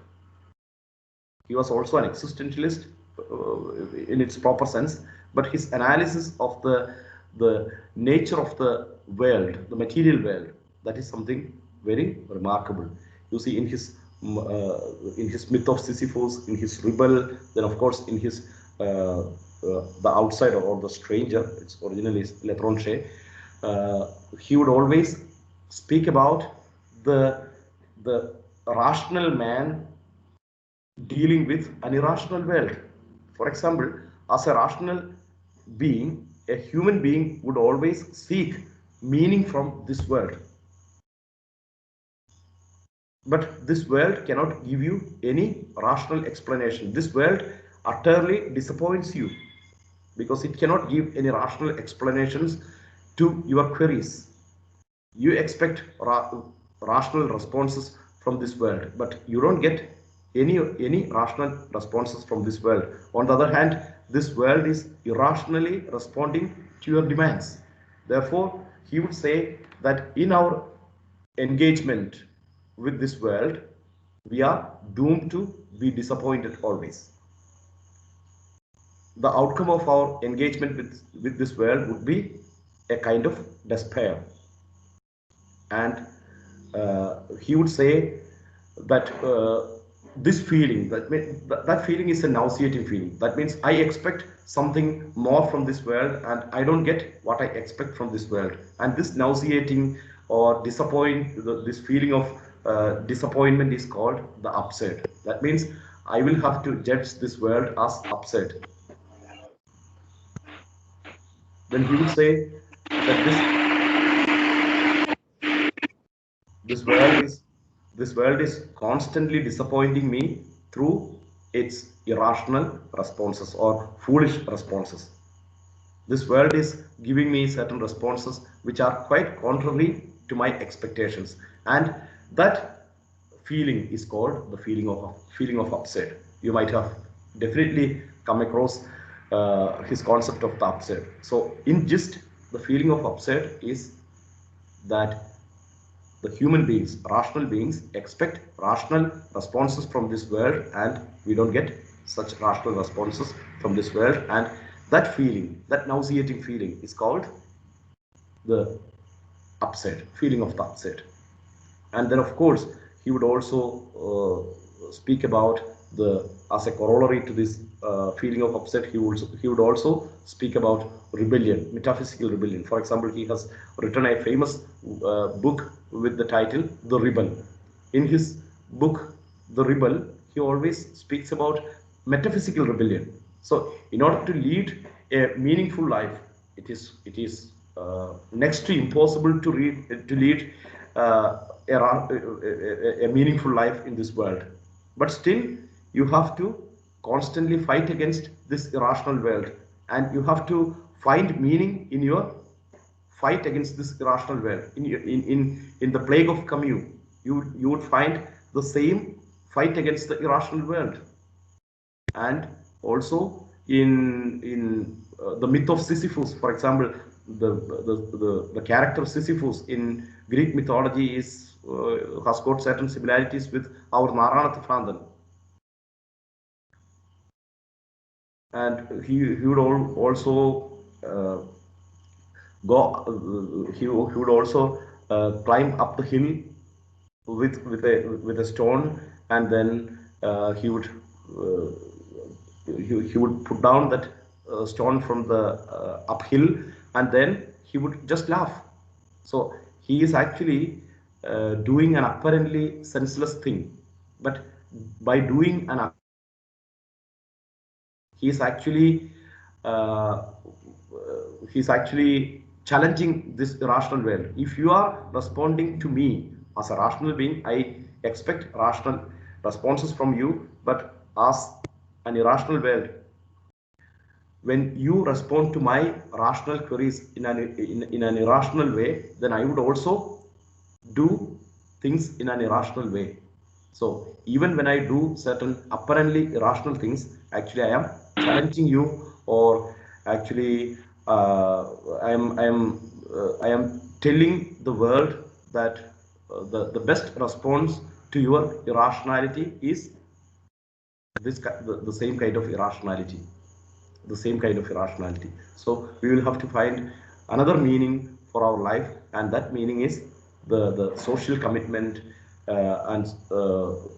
He was also an existentialist in its proper sense, but his analysis of the nature of the world, the material world, that is something very remarkable. You see, in his myth of Sisyphus, in his rebel, then of course in his the outsider or the stranger, its original is L'étranger, he would always speak about the rational man dealing with an irrational world. For example, as a rational being, a human being would always seek meaning from this world. But this world cannot give you any rational explanation. This world utterly disappoints you because it cannot give any rational explanations to your queries. You expect rational responses from this world, but you don't get any rational responses from this world. On the other hand, this world is irrationally responding to your demands. Therefore, he would say that in our engagement with this world, we are doomed to be disappointed always. The outcome of our engagement with this world would be a kind of despair. And he would say that this feeling, that feeling is a nauseating feeling. That means I expect something more from this world and I don't get what I expect from this world. And this nauseating or this feeling of disappointment is called the upset. That means I will have to judge this world as upset. Then he would say that this world is constantly disappointing me through its irrational responses or foolish responses. This world is giving me certain responses which are quite contrary to my expectations, and that feeling is called the feeling of upset. You might have definitely come across his concept of the upset. So in gist, the feeling of upset is that the human beings, rational beings, expect rational responses from this world, and we don't get such rational responses from this world. And that feeling, that nauseating feeling, is called the upset, feeling of the upset. And then, of course, he would also speak about as a corollary to this feeling of upset, he would also speak about rebellion, metaphysical rebellion. For example, he has written a famous book with the title The Rebel. In his book The Rebel, he always speaks about metaphysical rebellion. So in order to lead a meaningful life, it is next to impossible to lead a meaningful life in this world. But still, you have to constantly fight against this irrational world, and you have to find meaning in your fight against this irrational world. In the Plague of Camus, you would find the same fight against the irrational world. And also in the myth of Sisyphus, for example, the character Sisyphus in Greek mythology has got certain similarities with our Naranath Phrandan. And he would also he would also climb up the hill with a stone, and then he would put down that stone from the uphill, and then he would just laugh. So he is actually doing an apparently senseless thing, but by doing an he's actually uh, he's actually challenging this irrational world. If you are responding to me as a rational being, I expect rational responses from you, but as an irrational world, when you respond to my rational queries in an irrational way, then I would also do things in an irrational way. So even when I do certain apparently irrational things, actually I am challenging you, or actually I am telling the world that the best response to your irrationality is the same kind of irrationality, the same kind of irrationality. So we will have to find another meaning for our life, and that meaning is the social commitment and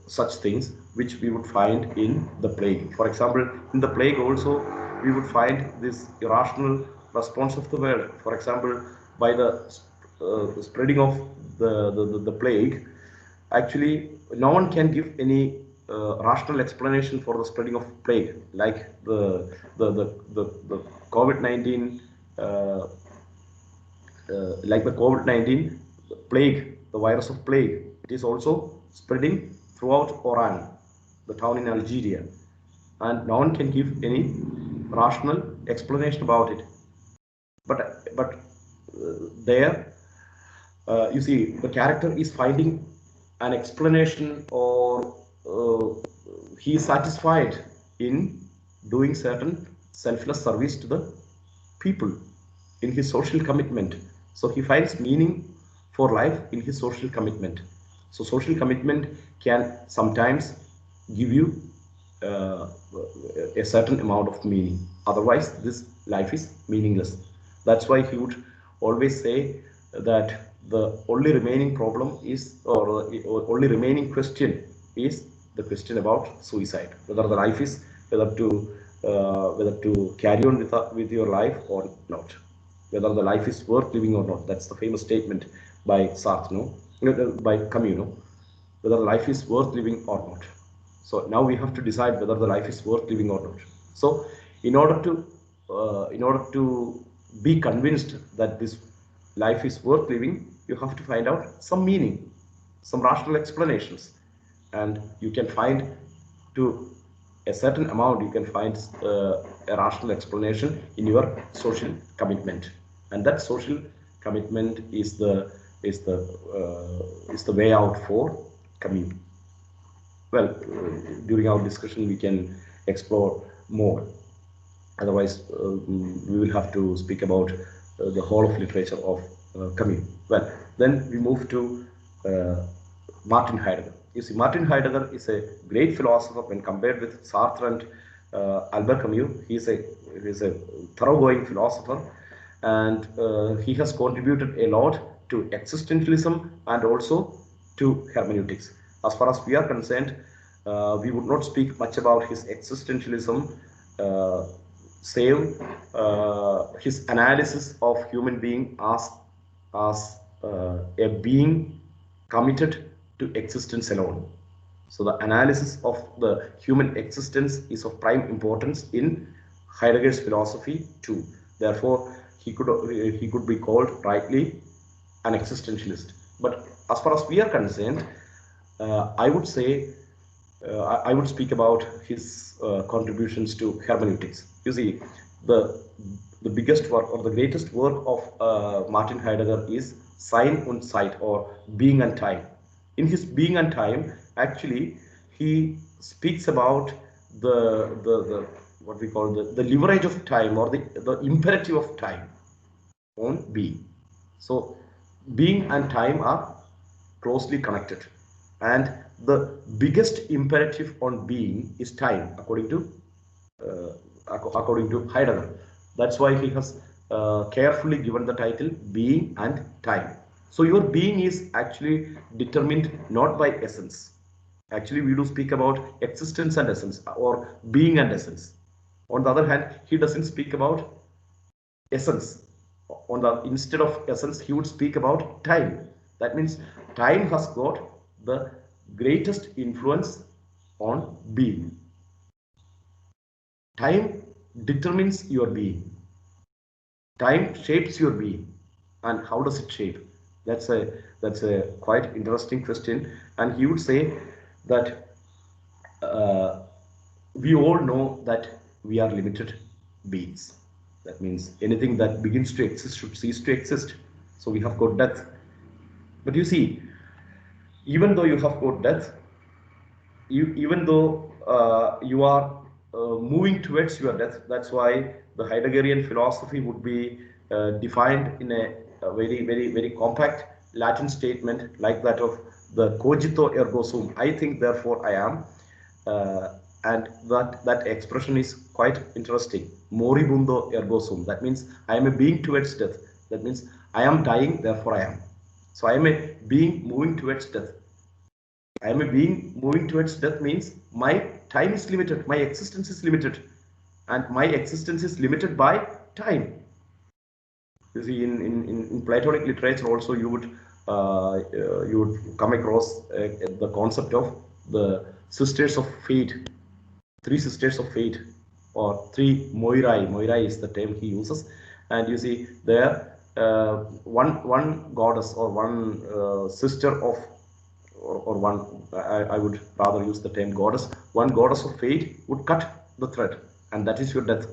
such things which we would find in the plague. For example, in the plague also we would find this irrational response of the world. For example, by the spreading of the plague, actually no one can give any rational explanation for the spreading of plague, like the COVID-19, uh, like the COVID-19 plague, the virus of plague. It is also spreading throughout Oran, the town in Algeria, and no one can give any rational explanation about it. But there, you see, the character is finding an explanation, or he is satisfied in doing certain selfless service to the people in his social commitment. So he finds meaning for life in his social commitment. So social commitment can sometimes give you uh, a certain amount of meaning. Otherwise, this life is meaningless. That's why he would always say that the only remaining problem is, or only remaining question is the question about suicide. Whether the life is, whether to carry on with your life or not, whether the life is worth living or not. That's the famous statement by Sartre, no? By Camus, no? Whether life is worth living or not. So now we have to decide whether the life is worth living or not. So in order to be convinced that this life is worth living, you have to find out some meaning, some rational explanations, and you can find, to a certain amount, you can find a rational explanation in your social commitment, and that social commitment is the way out for community. Well, during our discussion we can explore more. Otherwise, we will have to speak about the whole of literature of Camus. Well, then we move to uh, Martin Heidegger. You see, Martin Heidegger is a great philosopher when compared with Sartre and Albert Camus. He is a thoroughgoing philosopher, and he has contributed a lot to existentialism and also to hermeneutics. As far as we are concerned, we would not speak much about his existentialism, uh, save his analysis of human being as a being committed to existence alone. So the analysis of the human existence is of prime importance in Heidegger's philosophy too. Therefore, he could be called rightly an existentialist. But as far as we are concerned, I would say I would speak about his contributions to hermeneutics. You see, the biggest work or the greatest work of Martin Heidegger is Sein und Zeit, or Being and Time. In his Being and Time, actually, he speaks about the what we call the leverage of time, or the imperative of time on being. So being and time are closely connected, and the biggest imperative on being is time, uh, according to Heidegger. That's why he has carefully given the title Being and Time. So your being is actually determined not by essence. Actually, we do speak about existence and essence, or being and essence. On the other hand, he doesn't speak about essence. Instead of essence, he would speak about time. That means time has got the greatest influence on being. Time determines your being. Time shapes your being. And how does it shape? That's a quite interesting question. And he would say that uh, we all know that we are limited beings. That means anything that begins to exist should cease to exist. So we have got death. But you see, even though you have got death, even though you are moving towards your death. That's why the Heideggerian philosophy would be defined in a very, very, very compact Latin statement like that of the cogito ergo sum. I think, therefore I am. And that expression is quite interesting. Moribundo ergo sum. That means I am a being towards death. That means I am dying, therefore I am. So I am a being moving towards death. I am a being moving towards death means my time is limited, my existence is limited, and my existence is limited by time. You see, in Platonic literature also you would come across the concept of the sisters of fate, three sisters of fate, or three Moirai. Moirai is the term he uses, and you see there one goddess or one sister of or one, I would rather use the term goddess, one goddess of fate would cut the thread, and that is your death.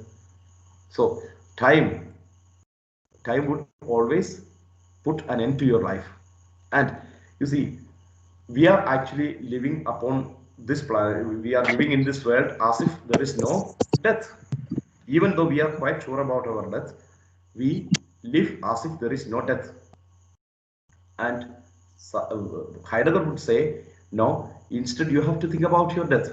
So time would always put an end to your life. And you see, we are actually living upon this planet, we are living in this world as if there is no death. Even though we are quite sure about our death, we live as if there is no death. And Heidegger would say, no, instead you have to think about your death.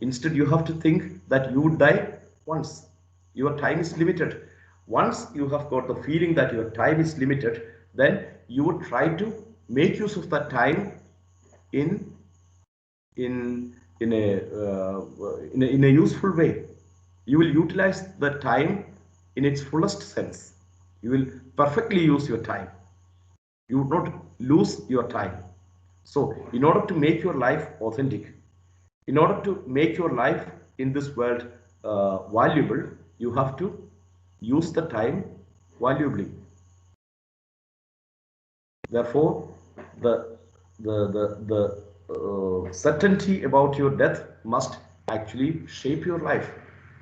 Instead you have to think that you would die once. Your time is limited. Once you have got the feeling that your time is limited, then you would try to make use of that time in a useful way. You will utilize the time in its fullest sense. You will perfectly use your time. You would not lose your time. So in order to make your life authentic, in order to make your life in this world valuable, you have to use the time valuably. Therefore, the certainty about your death must actually shape your life.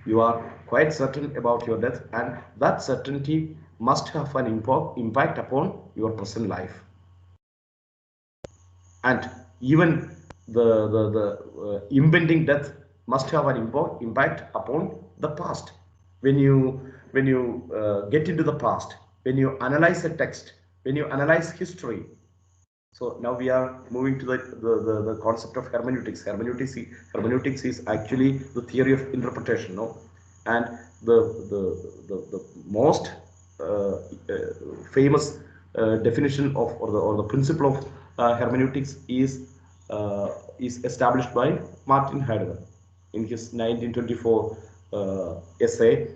You are quite certain about your death, and that certainty must have an impact upon your present life. And even the impending death must have an impact upon the past. When you get into the past, when you analyze a text, when you analyze history. So now we are moving to the concept of hermeneutics. Hermeneutics is actually the theory of interpretation, no? And the most famous definition of or the principle of hermeneutics is established by Martin Heidegger in his 1924 essay,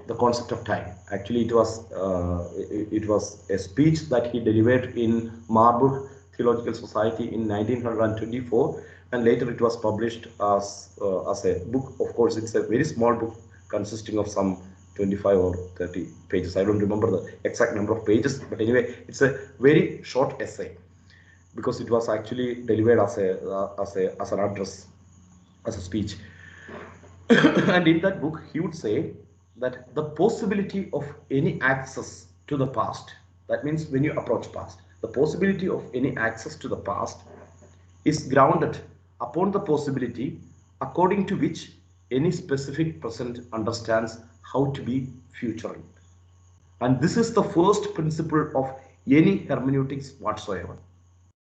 The Concept of Time. Actually, it was a speech that he delivered in Marburg Theological Society in 1924, and later it was published as a book. Of course, it's a very small book consisting of some 25 or 30 pages. I don't remember the exact number of pages, but anyway, it's a very short essay because it was actually delivered as an address, as a speech. And in that book, he would say that the possibility of any access to the past, that means when you approach past, the possibility of any access to the past is grounded upon the possibility according to which any specific present understands how to be future. And this is the first principle of any hermeneutics whatsoever.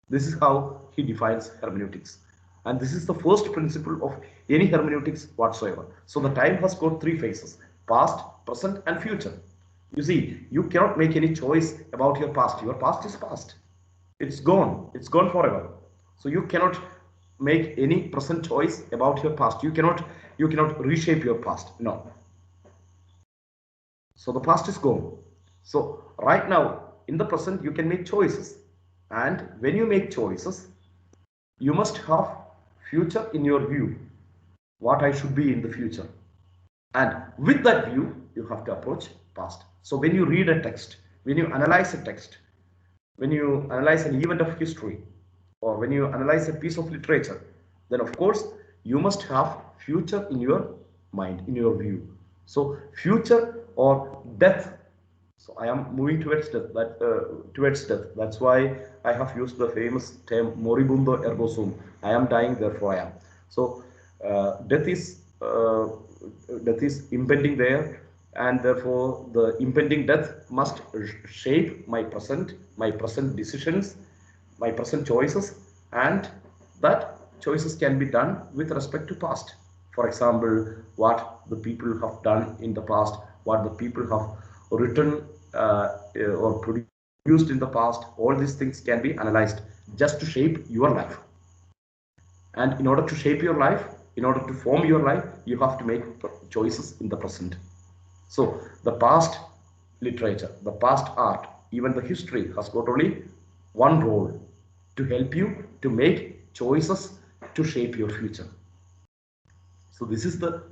This is how he defines hermeneutics. And this is the first principle of any hermeneutics whatsoever. So the time has got three phases: past, present, and future. You see, you cannot make any choice about your past. Your past is past. It's gone. It's gone forever. So you cannot make any present choice about your past. You cannot reshape your past. No. So the past is gone. So right now, in the present, you can make choices. And when you make choices, you must have future in your view, what I should be in the future. And with that view, you have to approach past. So when you read a text, when you analyze a text, when you analyze an event of history, or when you analyze a piece of literature, then of course you must have future in your mind, in your view. So future or death. So I am moving towards death. Towards death. That's why I have used the famous term moribundo ergo sum. I am dying, therefore I am. So death is impending there, and therefore the impending death must shape my present decisions, my present choices, and that choices can be done with respect to past. For example, what the people have done in the past, what the people have written or produced in the past, all these things can be analyzed just to shape your life. And in order to shape your life, in order to form your life, you have to make choices in the present. So the past literature, the past art, even the history has got only one role: to help you to make choices to shape your future. So this is the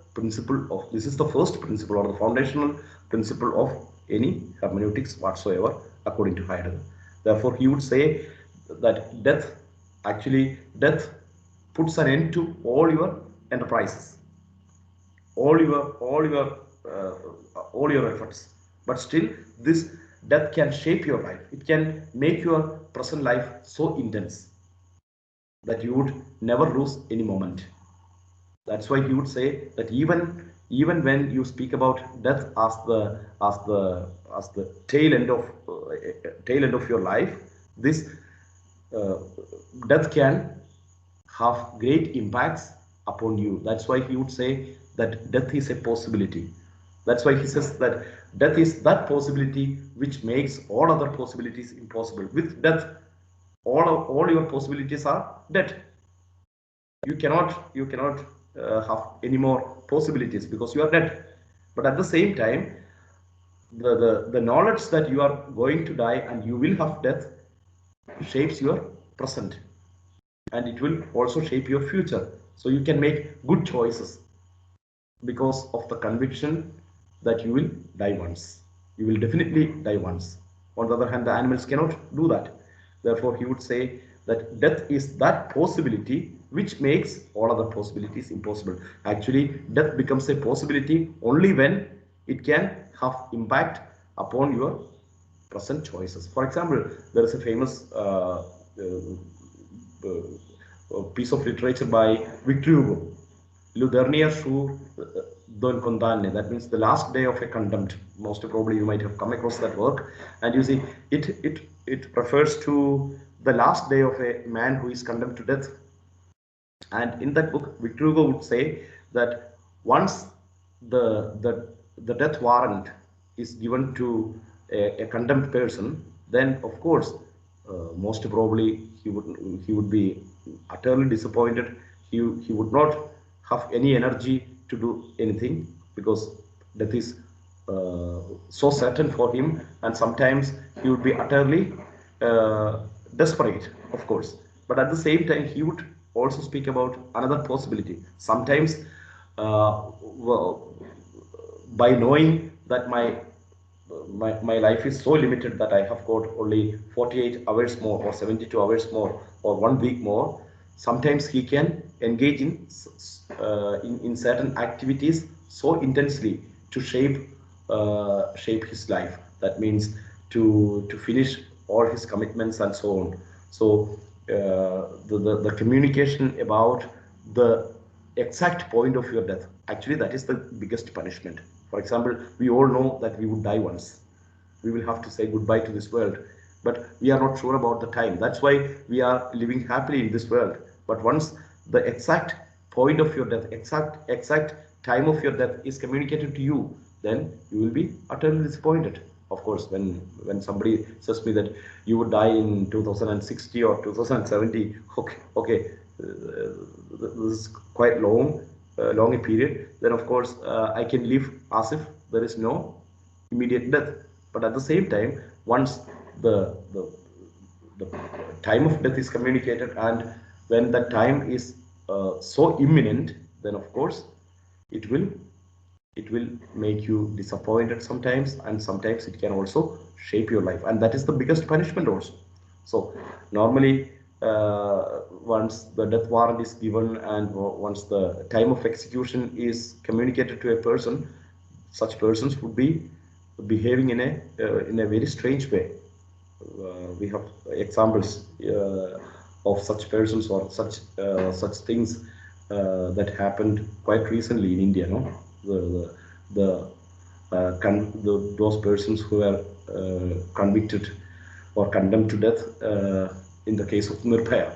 this is the first principle or the foundational principle of any hermeneutics whatsoever, according to Heidegger. Therefore, he would say that death puts an end to all your enterprises, uh, all your efforts. But still, this death can shape your life. It can make your present life so intense that you would never lose any moment. That's why he would say that even when you speak about death as the tail end of your life, this uh, death can have great impacts upon you. That's why he would say that death is a possibility. That's why he says that death is that possibility which makes all other possibilities impossible. With death, all your possibilities are dead. You cannot have any more possibilities because you are dead. But at the same time, the knowledge that you are going to die and you will have death shapes your present, and it will also shape your future. So you can make good choices because of the conviction that you will die once. You will definitely die once. On the other hand, the animals cannot do that. Therefore, he would say that death is that possibility which makes all other possibilities impossible. Actually, death becomes a possibility only when it can have impact upon your present choices. For example, there is a famous piece of literature by Victor Hugo, "Le dernier jour d'un condamné." That means the last day of a condemned. Most probably you might have come across that work, and you see it refers to the last day of a man who is condemned to death. And in that book, Victor Hugo would say that once the death warrant is given to a condemned person, then of course, most probably he would be utterly disappointed. He would not have any energy to do anything because death is so certain for him, and sometimes he would be utterly uh, desperate, of course. But at the same time, he would also speak about another possibility. Sometimes, well, by knowing that my life is so limited that I have got only 48 hours more, or 72 hours more, or 1 week more, sometimes he can engage in certain activities so intensely to shape his life. That means to finish all his commitments and so on. So the communication about the exact point of your death, actually that is the biggest punishment. For example, we all know that we would die once. We will have to say goodbye to this world, but we are not sure about the time. That's why we are living happily in this world. But once the exact point of your death, exact time of your death is communicated to you, then you will be utterly disappointed. Of course, when somebody says me that you would die in 2060 or 2070, okay, this is quite long a period. Then of course I can live as if there is no immediate death. But at the same time, once the time of death is communicated, and when that time is so imminent, then of course it will it will make you disappointed sometimes, and sometimes it can also shape your life, and that is the biggest punishment also. So normally, once the death warrant is given and once the time of execution is communicated to a person, such persons would be behaving in a very strange way. We have examples of such persons or such things that happened quite recently in India, no? Those persons who were convicted or condemned to death in the case of Nirbhaya,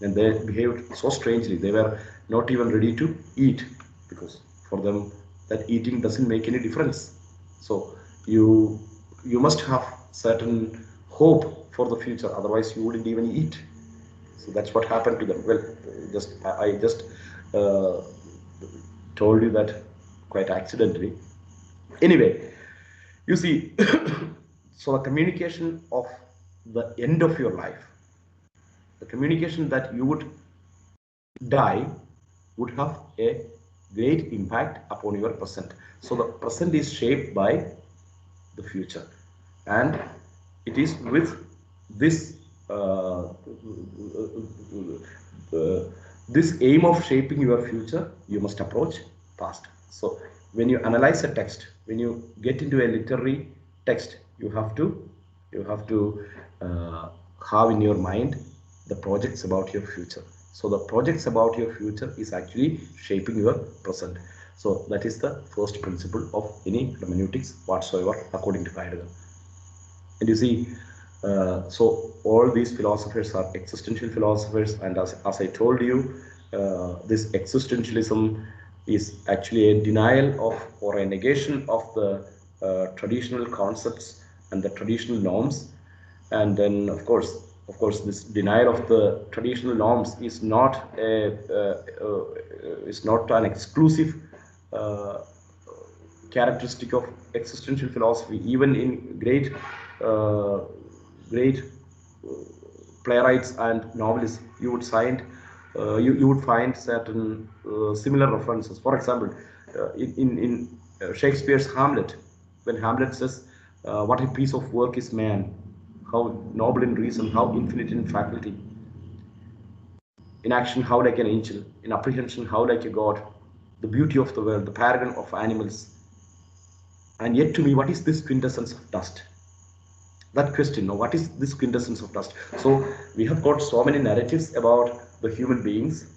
and they behaved so strangely. They were not even ready to eat because for them that eating doesn't make any difference. So you you must have certain hope for the future, otherwise you wouldn't even eat. So that's what happened to them. Well, I just uh, told you that quite accidentally. Anyway, you see, so the communication of the end of your life, the communication that you would die, would have a great impact upon your present. So the present is shaped by the future, and it is with this this aim of shaping your future you must approach past. So when you analyze a text, when you get into a literary text, you have to have in your mind the projects about your future. So the projects about your future is actually shaping your present. So that is the first principle of any hermeneutics whatsoever according to Heidegger. And you see, so all these philosophers are existential philosophers, and as I told you, this existentialism is actually a denial of or a negation of the traditional concepts and the traditional norms. And then of course this denial of the traditional norms is not an exclusive uh, characteristic of existential philosophy. Even in great playwrights and novelists, you would find certain similar references. For example, in Shakespeare's Hamlet, when Hamlet says, "What a piece of work is man! How noble in reason, how infinite in faculty! In action, how like an angel! In apprehension, how like a god! The beauty of the world, the paragon of animals, and yet to me, what is this quintessence of dust?" That question, now, what is this quintessence of dust? So we have got so many narratives about the human beings.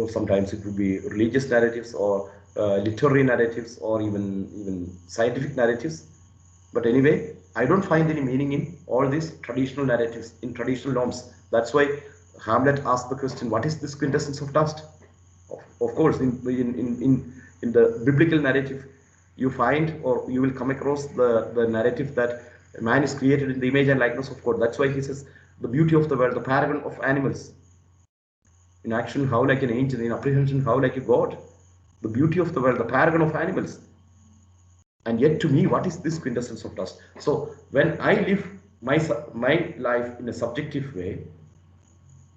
Sometimes it would be religious narratives or literary narratives or even scientific narratives. But anyway, I don't find any meaning in all these traditional narratives, in traditional norms. That's why Hamlet asked the question, what is this quintessence of dust? Of course, in the biblical narrative, you find or you will come across the narrative that man is created in the image and likeness of God. That's why he says, the beauty of the world, the paragon of animals. In action, how like an angel; in apprehension, how like a god. The beauty of the world, the paragon of animals. And yet to me, what is this quintessence of dust? So when I live my life in a subjective way,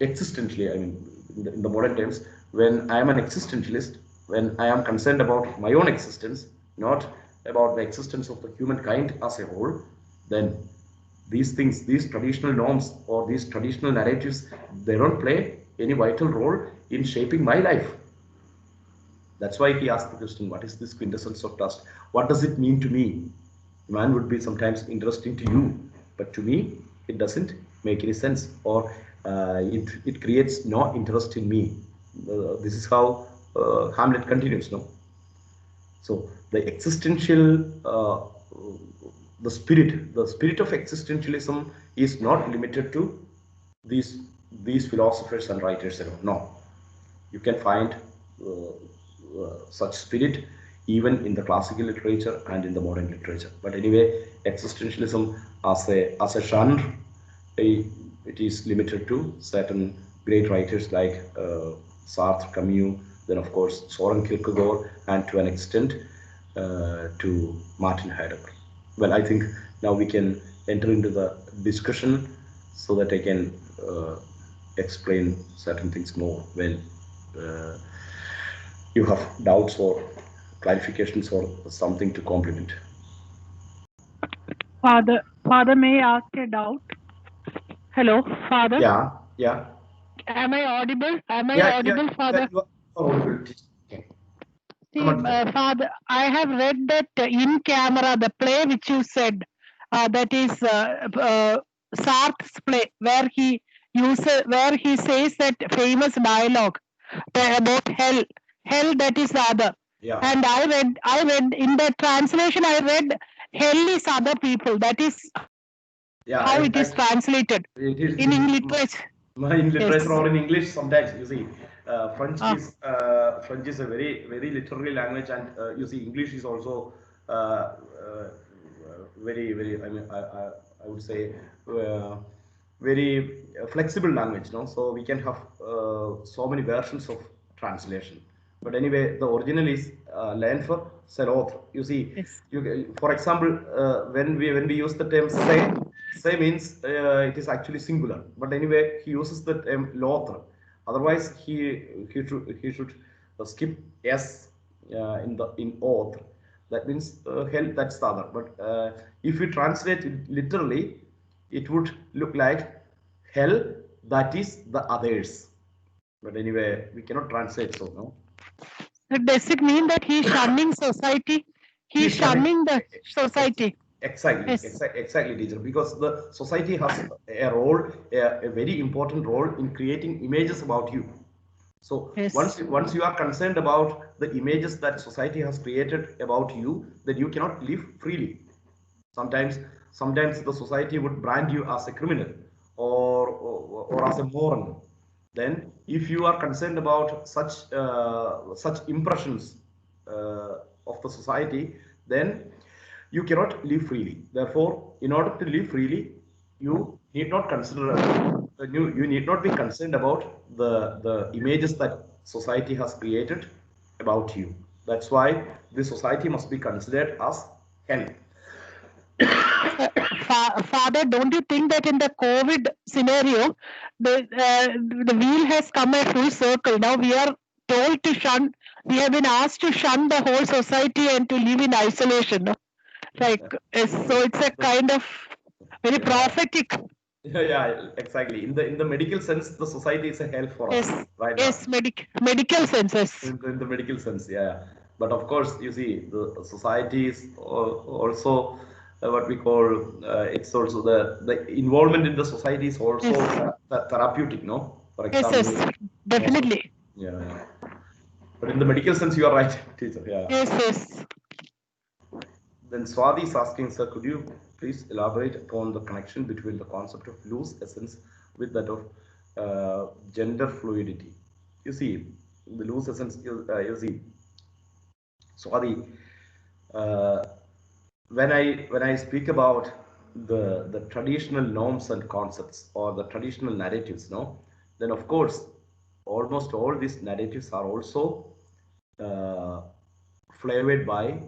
existentially, I mean, in the modern times, when I am an existentialist, when I am concerned about my own existence, not about the existence of the humankind as a whole, then these things, these traditional norms or these traditional narratives, they don't play any vital role in shaping my life. That's why he asked the question, what is this quintessence of dust? What does it mean to me? Man would be sometimes interesting to you, but to me, it doesn't make any sense, or it creates no interest in me. This is how Hamlet continues, no? So the existential, the spirit of existentialism is not limited to these these philosophers and writers alone. No, you can find such spirit even in the classical literature and in the modern literature. But anyway, existentialism as a genre, it is limited to certain great writers like Sartre, Camus, then of course Soren Kierkegaard, and to an extent to Martin Heidegger. Well, I think now we can enter into the discussion so that I can explain certain things more when you have doubts or clarifications or something to complement. Father, may I ask a doubt? Hello, Father. Yeah, yeah, Am I audible? Am I yeah, yeah, audible, yeah. Father? You are audible. Okay. Come See, on to that. Father, I have read that in camera, the play which you said, that is Sartre's play, where he says that famous dialogue. about hell. Hell, that is the other. Yeah, And I read in the translation. I read hell is other people. That is how it is yeah. translated It in is English. in Yes, literature or in English sometimes. You see, ah, French is a very literary language, and you see English is also very. I would say uh, very flexible language. No, so we can have so many versions of translation. But anyway, the original is learned for Seloth. You see, yes, for example, when we use the term say means it is actually singular. But anyway, he uses the term lothar. Otherwise, he should skip s in oath. That means hell. That's the other. But if you translate it literally, it would look like hell. That is the others. But anyway, we cannot translate so no. does it mean that he is shunning society? He is He's shunning. shunning the ex- society. Exactly, Yes, exactly, teacher. Because the society has a role, a very important role in creating images about you. So yes, once you are concerned about the images that society has created about you, then you cannot live freely. Sometimes, sometimes the society would brand you as a criminal or as a moron. Then, if you are concerned about such impressions of the society, then you cannot live freely. Therefore, in order to live freely, you need not consider you need not be concerned about the images that society has created about you. That's why the society must be considered as hell. Father, don't you think that in the COVID scenario, the the wheel has come a full circle? Now we are told to shun. We have been asked to shun the whole society and to live in isolation. No? Like so, it's a kind of very Yeah, prophetic. yeah, exactly. In the medical sense, the society is a hell for us Yes, right now. yes, medical senses. In the medical sense, yeah. But of course, you see, the society is also what we call. It's also the involvement in the society is also Yes, therapeutic. No, for yes, example, yes, most of definitely. yeah, yeah. But in the medical sense, you are right, teacher. Yeah. Yes, yes. Then Swati is asking, sir, could you please elaborate upon the connection between the concept of loose essence with that of gender fluidity? You see, the loose essence, you see, Swati, uh, when I speak about the traditional norms and concepts or the traditional narratives, no, then of course, almost all these narratives are also uh, flavored by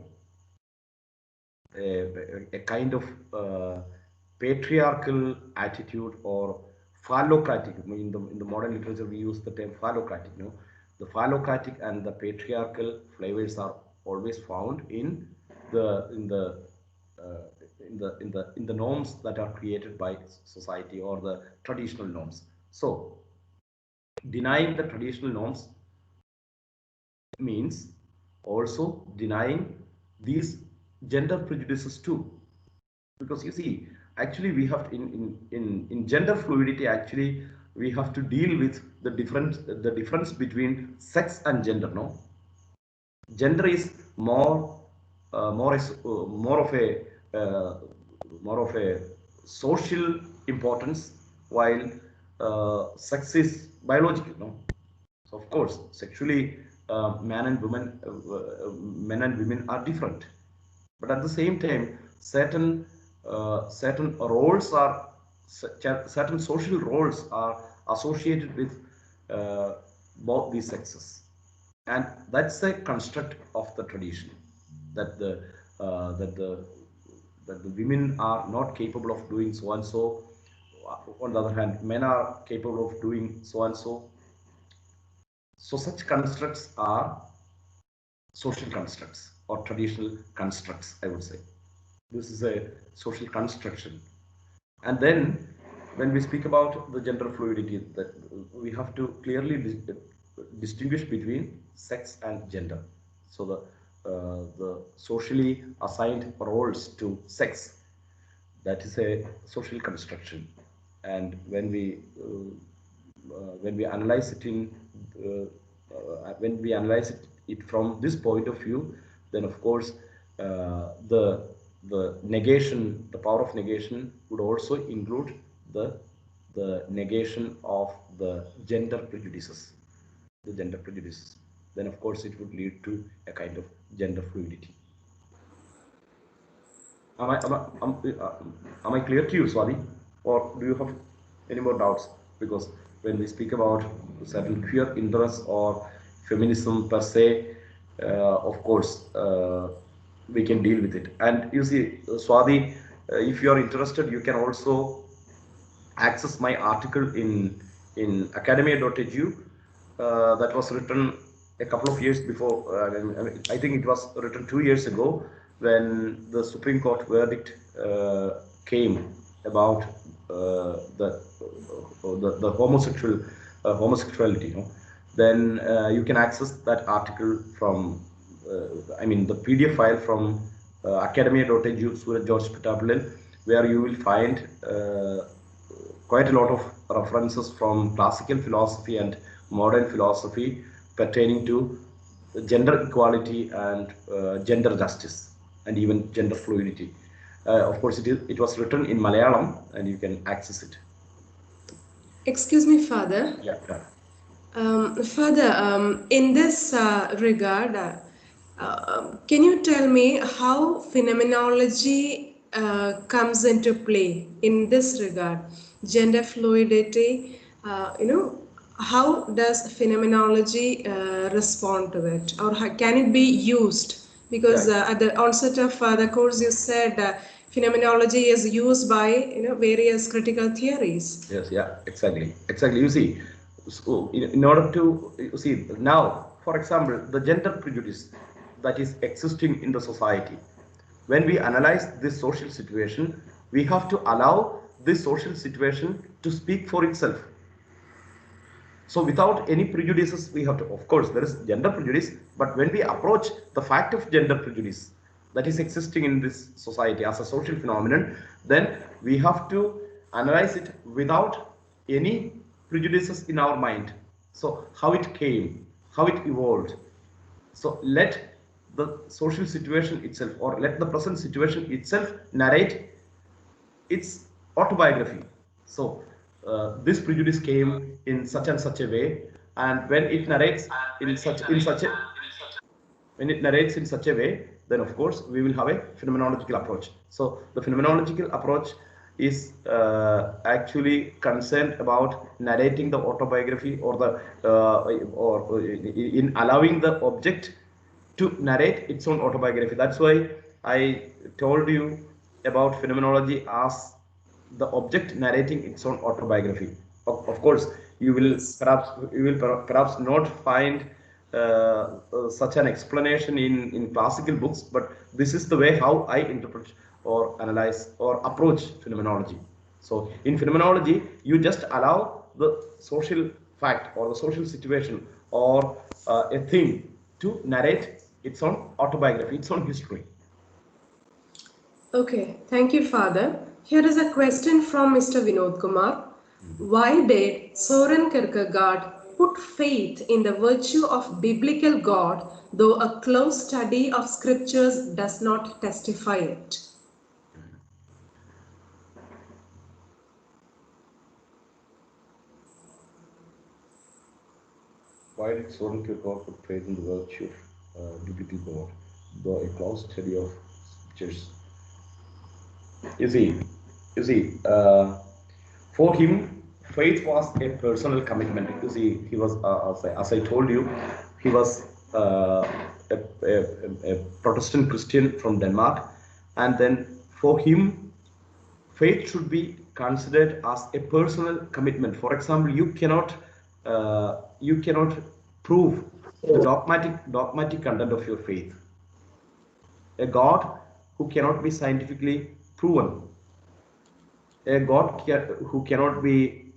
a kind of patriarchal attitude or phallocratic. In the modern literature, we use the term phallocratic. No, the phallocratic and the patriarchal flavors are always found the in the uh, in the norms that are created by society or the traditional norms. So denying the traditional norms means also denying these gender prejudices too, because you see, actually we have in gender fluidity, actually we have to deal with the difference between sex and gender. No, gender is more of a uh, more of a social importance, while sex is biological. No, so of course, sexually, men and women are different, but at the same time, certain roles are certain social roles are associated with uh, both these sexes, and that's a construct of the tradition, that the uh, that the that the women are not capable of doing so and so. On the other hand, men are capable of doing so and so. So such constructs are social constructs or traditional constructs, I would say. This is a social construction. And then when we speak about the gender fluidity, that we have to clearly distinguish between sex and gender. So the socially assigned roles to sex, that is a social construction, and when we analyze it in when we analyze it from this point of view, then of course the negation, the power of negation would also include the negation of the gender prejudices, the gender prejudices. Then of course it would lead to a kind of gender fluidity. Am I clear to you, Swati? Or do you have any more doubts? Because when we speak about certain queer interests or feminism per se, of course, we can deal with it. And you see, Swati, if you are interested, you can also access my article in academia.edu that was written a couple of years before. I think it was written 2 years ago when the Supreme Court verdict came about the homosexuality. Then you can access that article from the PDF file from academia.edu, Sooraj George Pittappillil, where you will find quite a lot of references from classical philosophy and modern philosophy pertaining to gender equality and gender justice and even gender fluidity. Of course, it was written in Malayalam and you can access it. Excuse me, Father. Yeah, yeah. Father, in this regard, can you tell me how phenomenology comes into play in this regard? Gender fluidity, how does phenomenology respond to it, or can it be used? Because Yeah. at the onset of the course, you said phenomenology is used by various critical theories. Yes, yeah, exactly. Exactly. You see, so in order to, you see, now, for example, the gender prejudice that is existing in the society, when we analyze this social situation, we have to allow this social situation to speak for itself. So without any prejudices, we have to, of course, there is gender prejudice, but when we approach the fact of gender prejudice that is existing in this society as a social phenomenon, then we have to analyze it without any prejudices in our mind. So how it came, how it evolved. So let the social situation itself, or let the present situation itself narrate its autobiography. So this prejudice came in such and such a way, and when it narrates in such a way, then of course we will have a phenomenological approach. So the phenomenological approach is actually concerned about narrating the autobiography, or the or in allowing the object to narrate its own autobiography. That's why I told you about phenomenology as the object narrating its own autobiography. Of course, you will perhaps not find such an explanation in classical books, but this is the way how I interpret or analyze or approach phenomenology. So in phenomenology, you just allow the social fact or the social situation or a thing to narrate its own autobiography, its own history. Okay, thank you, Father. Here is a question from Mr. Vinod Kumar. Why did Soren Kierkegaard put faith in the virtue of biblical God, though a close study of scriptures does not testify it? Why did Soren Kierkegaard put faith in the virtue of biblical God, though a close study of scriptures? You see, you see, for him, faith was a personal commitment. You see, he was, as I told you, he was a Protestant Christian from Denmark, and then for him, faith should be considered as a personal commitment. For example, you cannot prove the dogmatic content of your faith. A God who cannot be scientifically proven, a God who cannot be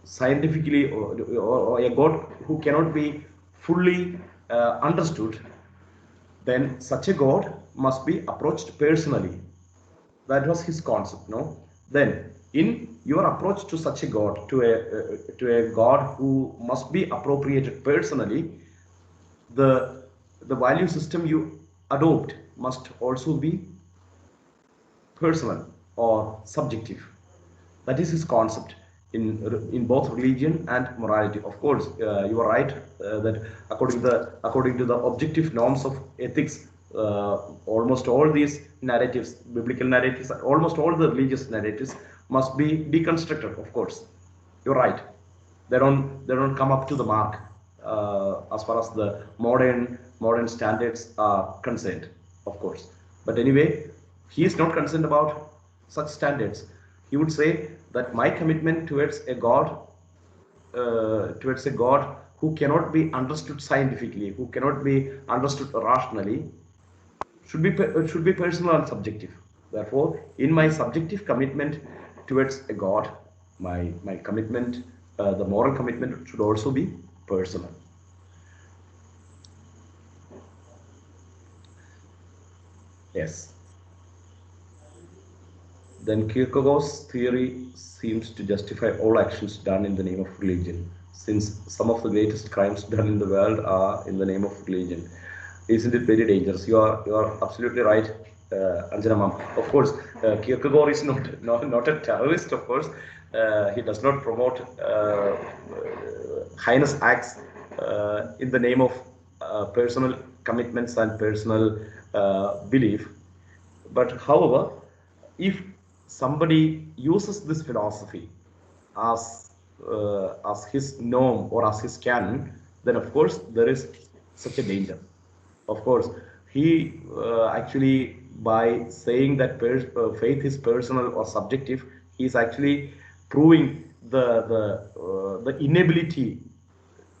scientifically, or a God who cannot be fully understood, then such a God must be approached personally. That was his concept, no? Then in your approach to such a God, to a God who must be appropriated personally, the value system you adopt must also be personal or subjective. That is his concept in both religion and morality. Of course, you are right that according to the objective norms of ethics, almost all these narratives, biblical narratives, almost all the religious narratives must be deconstructed. Of course, you're right. They don't come up to the mark as far as the modern standards are concerned. Of course, but anyway, he is not concerned about such standards. He would say that my commitment towards a God who cannot be understood scientifically, who cannot be understood rationally, should be personal and subjective. Therefore, in my subjective commitment towards a God, my commitment, the moral commitment, should also be personal. Yes. Then Kierkegaard's theory seems to justify all actions done in the name of religion, since some of the greatest crimes done in the world are in the name of religion. Isn't it very dangerous? You are absolutely right, Anjana ma'am. Of course, Kierkegaard is not a terrorist. Of course, he does not promote heinous acts in the name of personal commitments and personal belief. But however, if somebody uses this philosophy as his norm or as his canon, then of course there is such a danger. Of course, he actually, by saying that faith is personal or subjective, he is actually proving the inability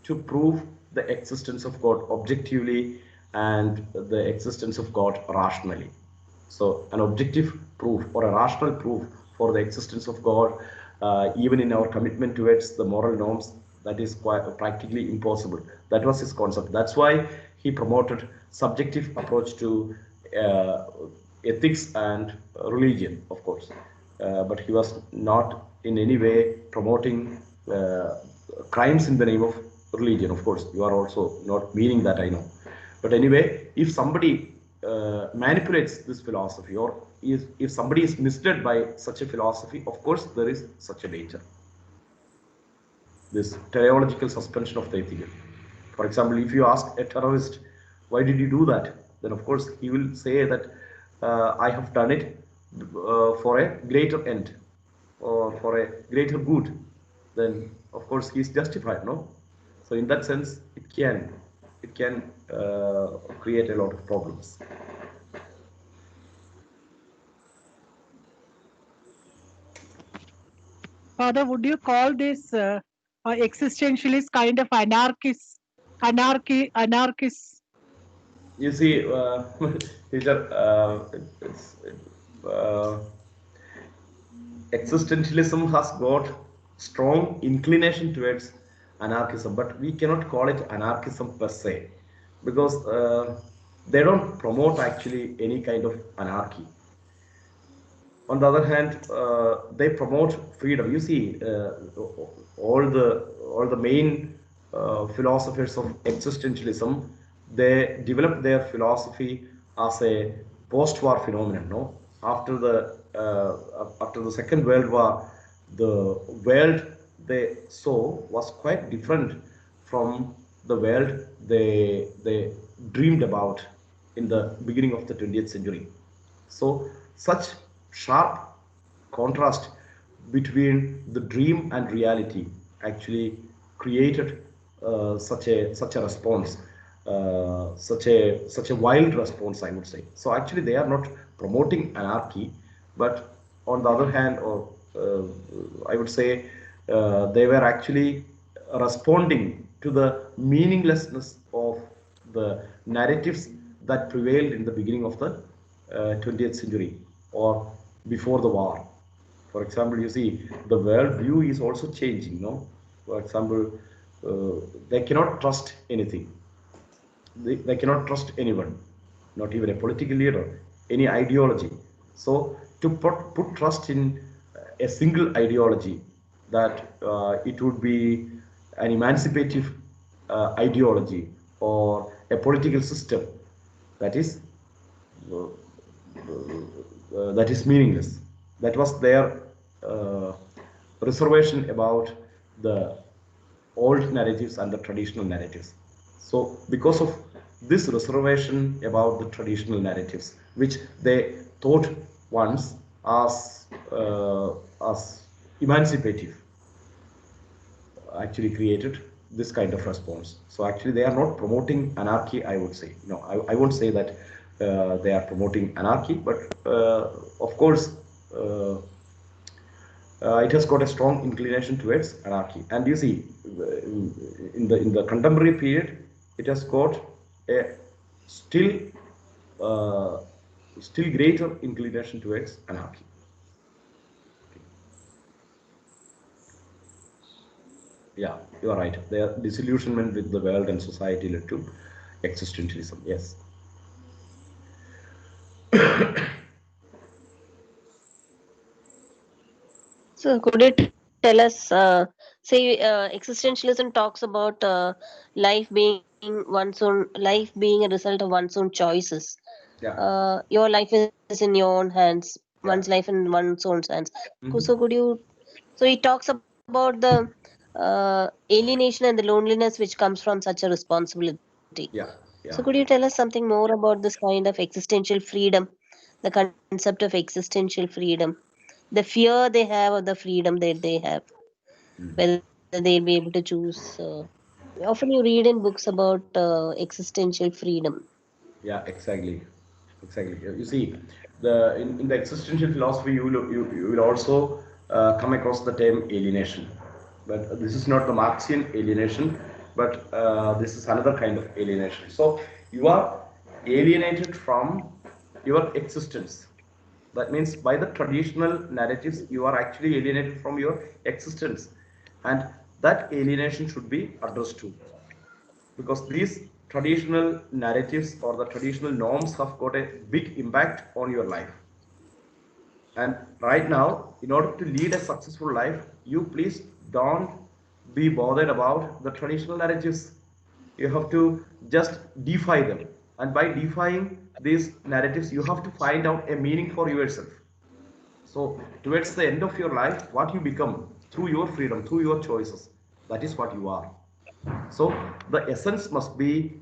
to prove the existence of God objectively and the existence of God rationally. So, an objective proof or a rational proof for the existence of God, even in our commitment towards the moral norms, that is quite practically impossible. That was his concept. That's why he promoted subjective approach to uh, ethics and religion, of course. But he was not in any way promoting crimes in the name of religion. Of course, you are also not meaning that, I know. But anyway, if somebody manipulates this philosophy, or if somebody is misled by such a philosophy, of course there is such a danger, this teleological suspension of the ethical. For example, if you ask a terrorist, why did you do that, then of course he will say that I have done it for a greater end or for a greater good. Then of course he is justified, no? So in that sense, it can create a lot of problems. Father, would you call this existentialist kind of anarchist? You see, teacher, uh, existentialism has got strong inclination towards anarchism, but we cannot call it anarchism per se, because they don't promote actually any kind of anarchy. On the other hand, they promote freedom. You see, all the main philosophers of existentialism, they developed their philosophy as a post-war phenomenon. No, after the Second World War, the world they saw was quite different from the world they dreamed about in the beginning of the 20th century. So such sharp contrast between the dream and reality actually created such a response, such a wild response, I would say. So actually, they are not promoting anarchy, but on the other hand, or I would say, they were actually responding to the meaninglessness of the narratives that prevailed in the beginning of the 20th century or before the war. For example, you see, the world view is also changing, no? For example, they cannot trust anything. They cannot trust anyone, not even a political leader, any ideology. So to put trust in a single ideology, that it would be an emancipative ideology or a political system that is uh, that is meaningless. That was their uh, reservation about the old narratives and the traditional narratives. So, because of this reservation about the traditional narratives, which they thought once as emancipative, actually created this kind of response. So actually they are not promoting anarchy, I would say. No, I won't say that they are promoting anarchy, but of course it has got a strong inclination towards anarchy. And you see, in the contemporary period, it has got a still uh, still greater inclination towards anarchy. Yeah, you are right. Their disillusionment with the world and society led to existentialism. Yes. So could you tell us, say, existentialism talks about life being a result of one's own choices. Yeah. Your life is in your own hands. One's Yeah. life in one's own hands. Hmm. So could you? So he talks about the alienation and the loneliness which comes from such a responsibility. Yeah. So could you Yeah. tell us something more about this kind of existential freedom, the concept of existential freedom, the fear they have of the freedom that they have, whether they'll be able to choose. Often you read in books about existential freedom. Yeah. Exactly. Exactly. You see, in the existential philosophy, you will also come across the term alienation, but this is not the Marxian alienation, but this is another kind of alienation. So you are alienated from your existence. That means by the traditional narratives, you are actually alienated from your existence, and that alienation should be addressed to, because these traditional narratives or the traditional norms have got a big impact on your life. And right now, in order to lead a successful life, you please don't be bothered about the traditional narratives. You have to just defy them. And by defying these narratives, you have to find out a meaning for yourself. So, towards the end of your life, what you become through your freedom, through your choices, that is what you are. So the essence must be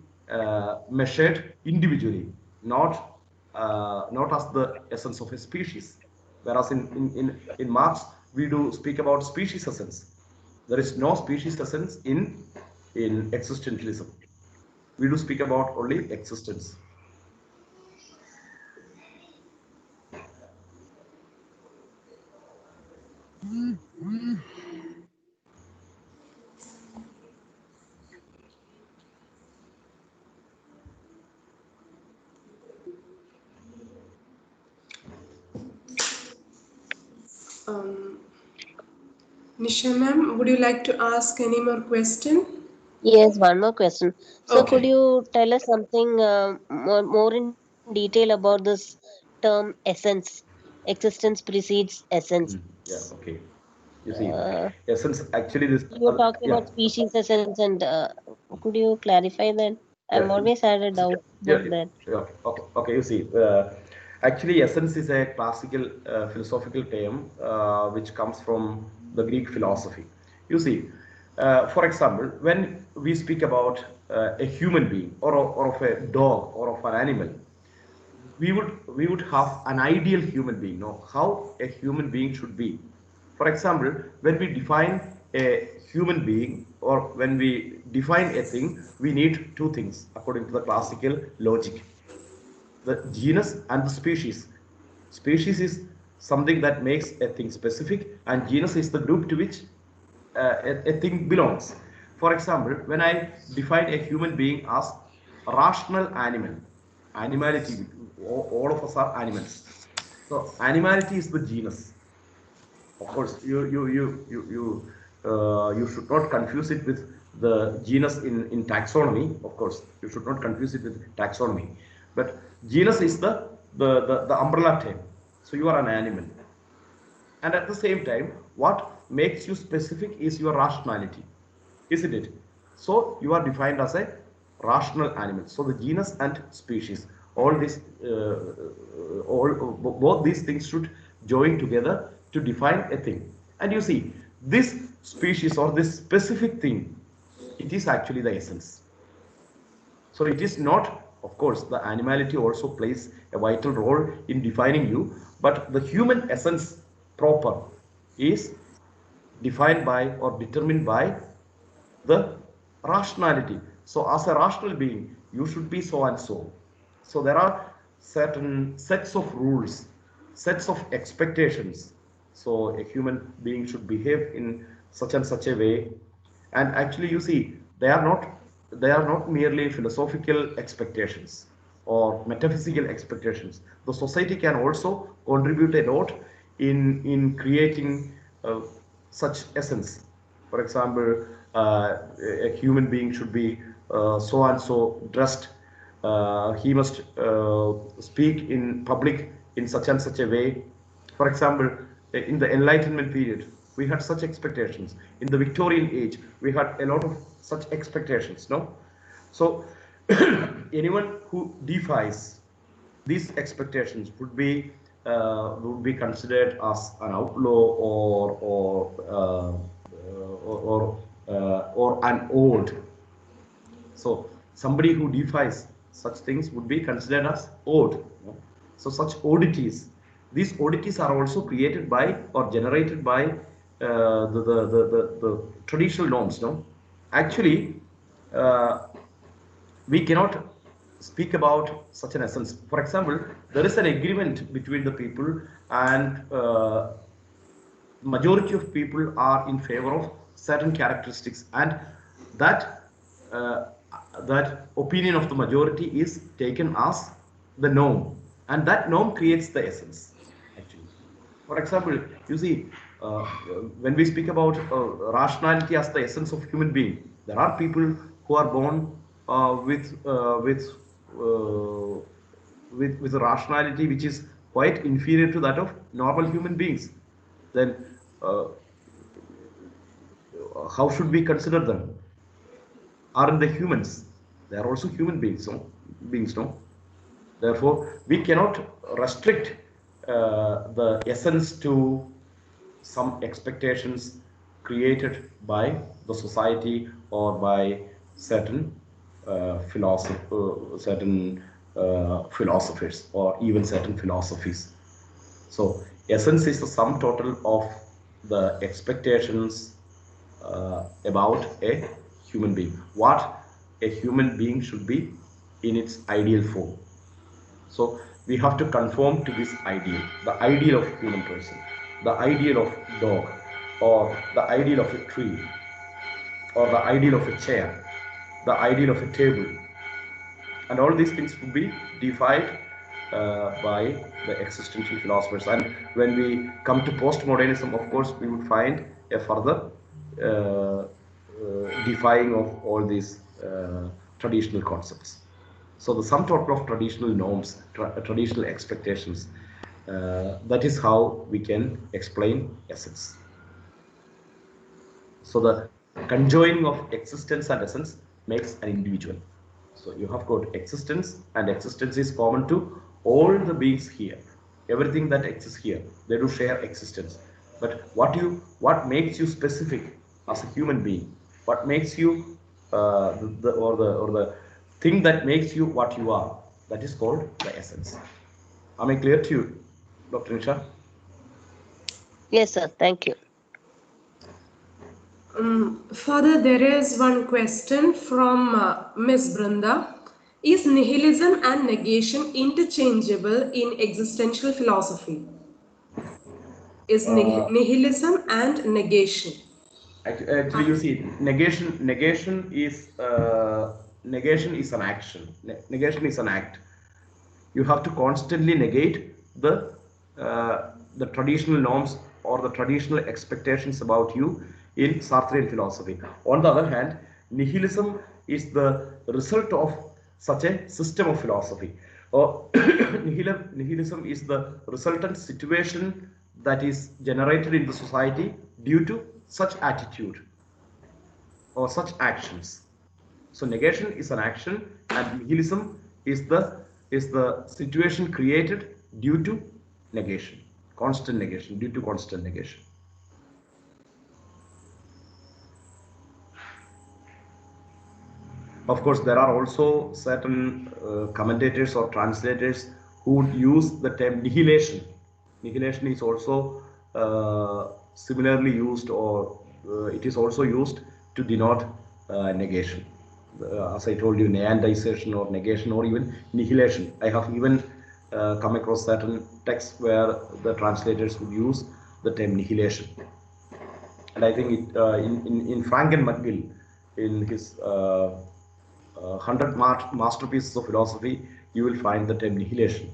measured individually, not as the essence of a species. Whereas in Marx, we do speak about species essence. There is no species essence in existentialism. We do speak about only existence. Um, Nisha ma'am, would you like to ask any more question? Yes, one more question. So could Okay. you tell us something more in detail about this term essence? Existence precedes essence. Yeah, okay. You see, Uh, essence actually this. you were talking Yeah, about species essence, and could you clarify that? I'm yeah. always had a doubt Yeah, about that. yeah. Okay, okay. You see, actually, essence is a classical philosophical term which comes from the Greek philosophy. You see, for example, when we speak about a human being or of a dog or of an animal, we would have an ideal human being, no, how a human being should be. For example, when we define a human being or when we define a thing, we need two things according to the classical logic: the genus and the species. Species is something that makes a thing specific, and genus is the group to which a thing belongs. For example, when I define a human being as a rational animal, animality, all of us are animals. So animality is the genus. Of course, you should not confuse it with the genus in taxonomy. Of course, you should not confuse it with taxonomy. But genus is the umbrella term. So you are an animal. And at the same time, what makes you specific is your rationality, isn't it? So you are defined as a rational animal. So the genus and species, all this, both these things should join together to define a thing. And you see, this species or this specific thing, it is actually the essence. So it is not, of course, the animality also plays a vital role in defining you, but the human essence proper is defined by or determined by the rationality. So as a rational being, you should be so and so. So there are certain sets of rules, sets of expectations. So a human being should behave in such and such a way. And actually, you see, they are not merely philosophical expectations or metaphysical expectations. The society can also contribute a lot in creating such essence. For example, a human being should be so and so dressed. He must speak in public in such and such a way. For example, in the Enlightenment period, we had such expectations. In the Victorian age, we had a lot of such expectations. No, so anyone who defies these expectations would be considered as an outlaw or an old. So somebody who defies such things would be considered as odd. So such oddities, these oddities are also created by or generated by the traditional norms. No, actually, uh, we cannot speak about such an essence. For example, there is an agreement between the people, and majority of people are in favor of certain characteristics, and that uh, that opinion of the majority is taken as the norm, and that norm creates the essence actually. For example, you see, uh, when we speak about rationality as the essence of human being, there are people who are born uh, with a rationality which is quite inferior to that of normal human beings. Then uh, how should we consider them? Aren't they humans? They are also human beings, no? Beings, no? Therefore, we cannot restrict the essence to some expectations created by the society or by certain philosophers or even certain philosophies. So essence is the sum total of the expectations about a human being. What a human being should be in its ideal form. So we have to conform to this ideal, the ideal of human person, the ideal of dog, or the ideal of a tree, or the ideal of a chair, the ideal of a table, and all these things would be defined by the existential philosophers. And when we come to postmodernism, of course, we would find a further defying of all these traditional concepts. So the sum total of traditional norms, traditional expectations, that is how we can explain essence. So the conjoining of existence and essence makes an individual. So you have got existence, and existence is common to all the beings here. Everything that exists here, they do share existence. But what makes you specific as a human being? What makes you the thing that makes you what you are? That is called the essence. Am I clear to you, Dr. Nisha? Yes, sir. Thank you. Father, there is one question from Miss Brenda. Is nihilism and negation interchangeable in existential philosophy? Is Uh, nihilism and negation? Actually, you see, negation is an action. Negation is an act. You have to constantly negate the traditional norms or the traditional expectations about you in Sartrean philosophy. On the other hand, nihilism is the result of such a system of philosophy. Nihilism is the resultant situation that is generated in the society due to such attitude or such actions. So negation is an action, and nihilism is the situation created due to negation, constant negation, due to constant negation. Of course, there are also certain commentators or translators who would use the term nihilation. Nihilation is also similarly used, or it is also used to denote negation. As I told you, nihilization or negation or even nihilation. I have even come across certain texts where the translators would use the term nihilation. And I think in Frank and McGill, in his 100 masterpieces of philosophy, you will find the term nihilation.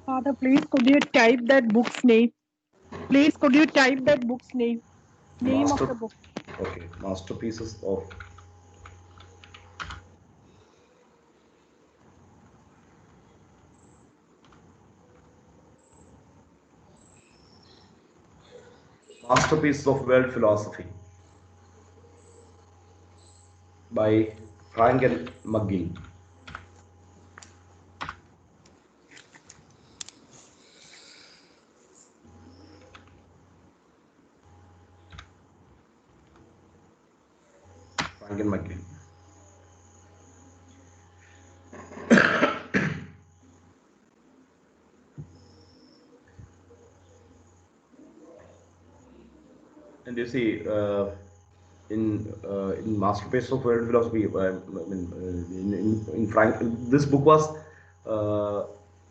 Father, please could you type that book's name? Please could you type that book's name? Name of the book. Okay, masterpieces of world philosophy by Frank and McGill. Frank and McGill. And you see, in Masterpiece of World Philosophy, in Frank, this book was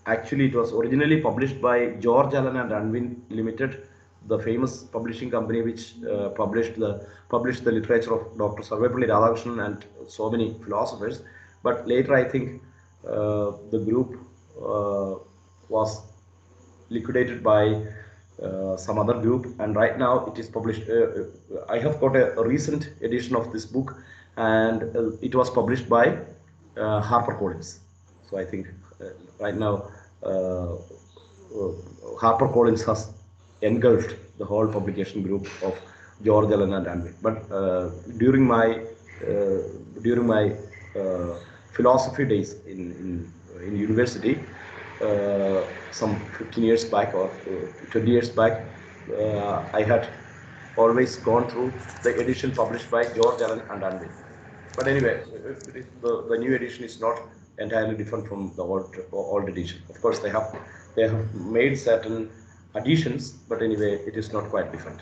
actually, it was originally published by George Allen and Unwin Limited, the famous publishing company which published the literature of Dr. Sarvepalli Radhakrishnan and so many philosophers. But later, I think the group was liquidated by some other group, and right now it is published. I have got a recent edition of this book, and it was published by HarperCollins. So I think right now HarperCollins has engulfed the whole publication group of George Allen and Unwin. But during my philosophy days in university, some 15 years back or 20 years back, I had always gone through the edition published by George Allen and Unwin. But anyway, the new edition is not entirely different from the old edition. Of course, they have made certain additions, but anyway, it is not quite different.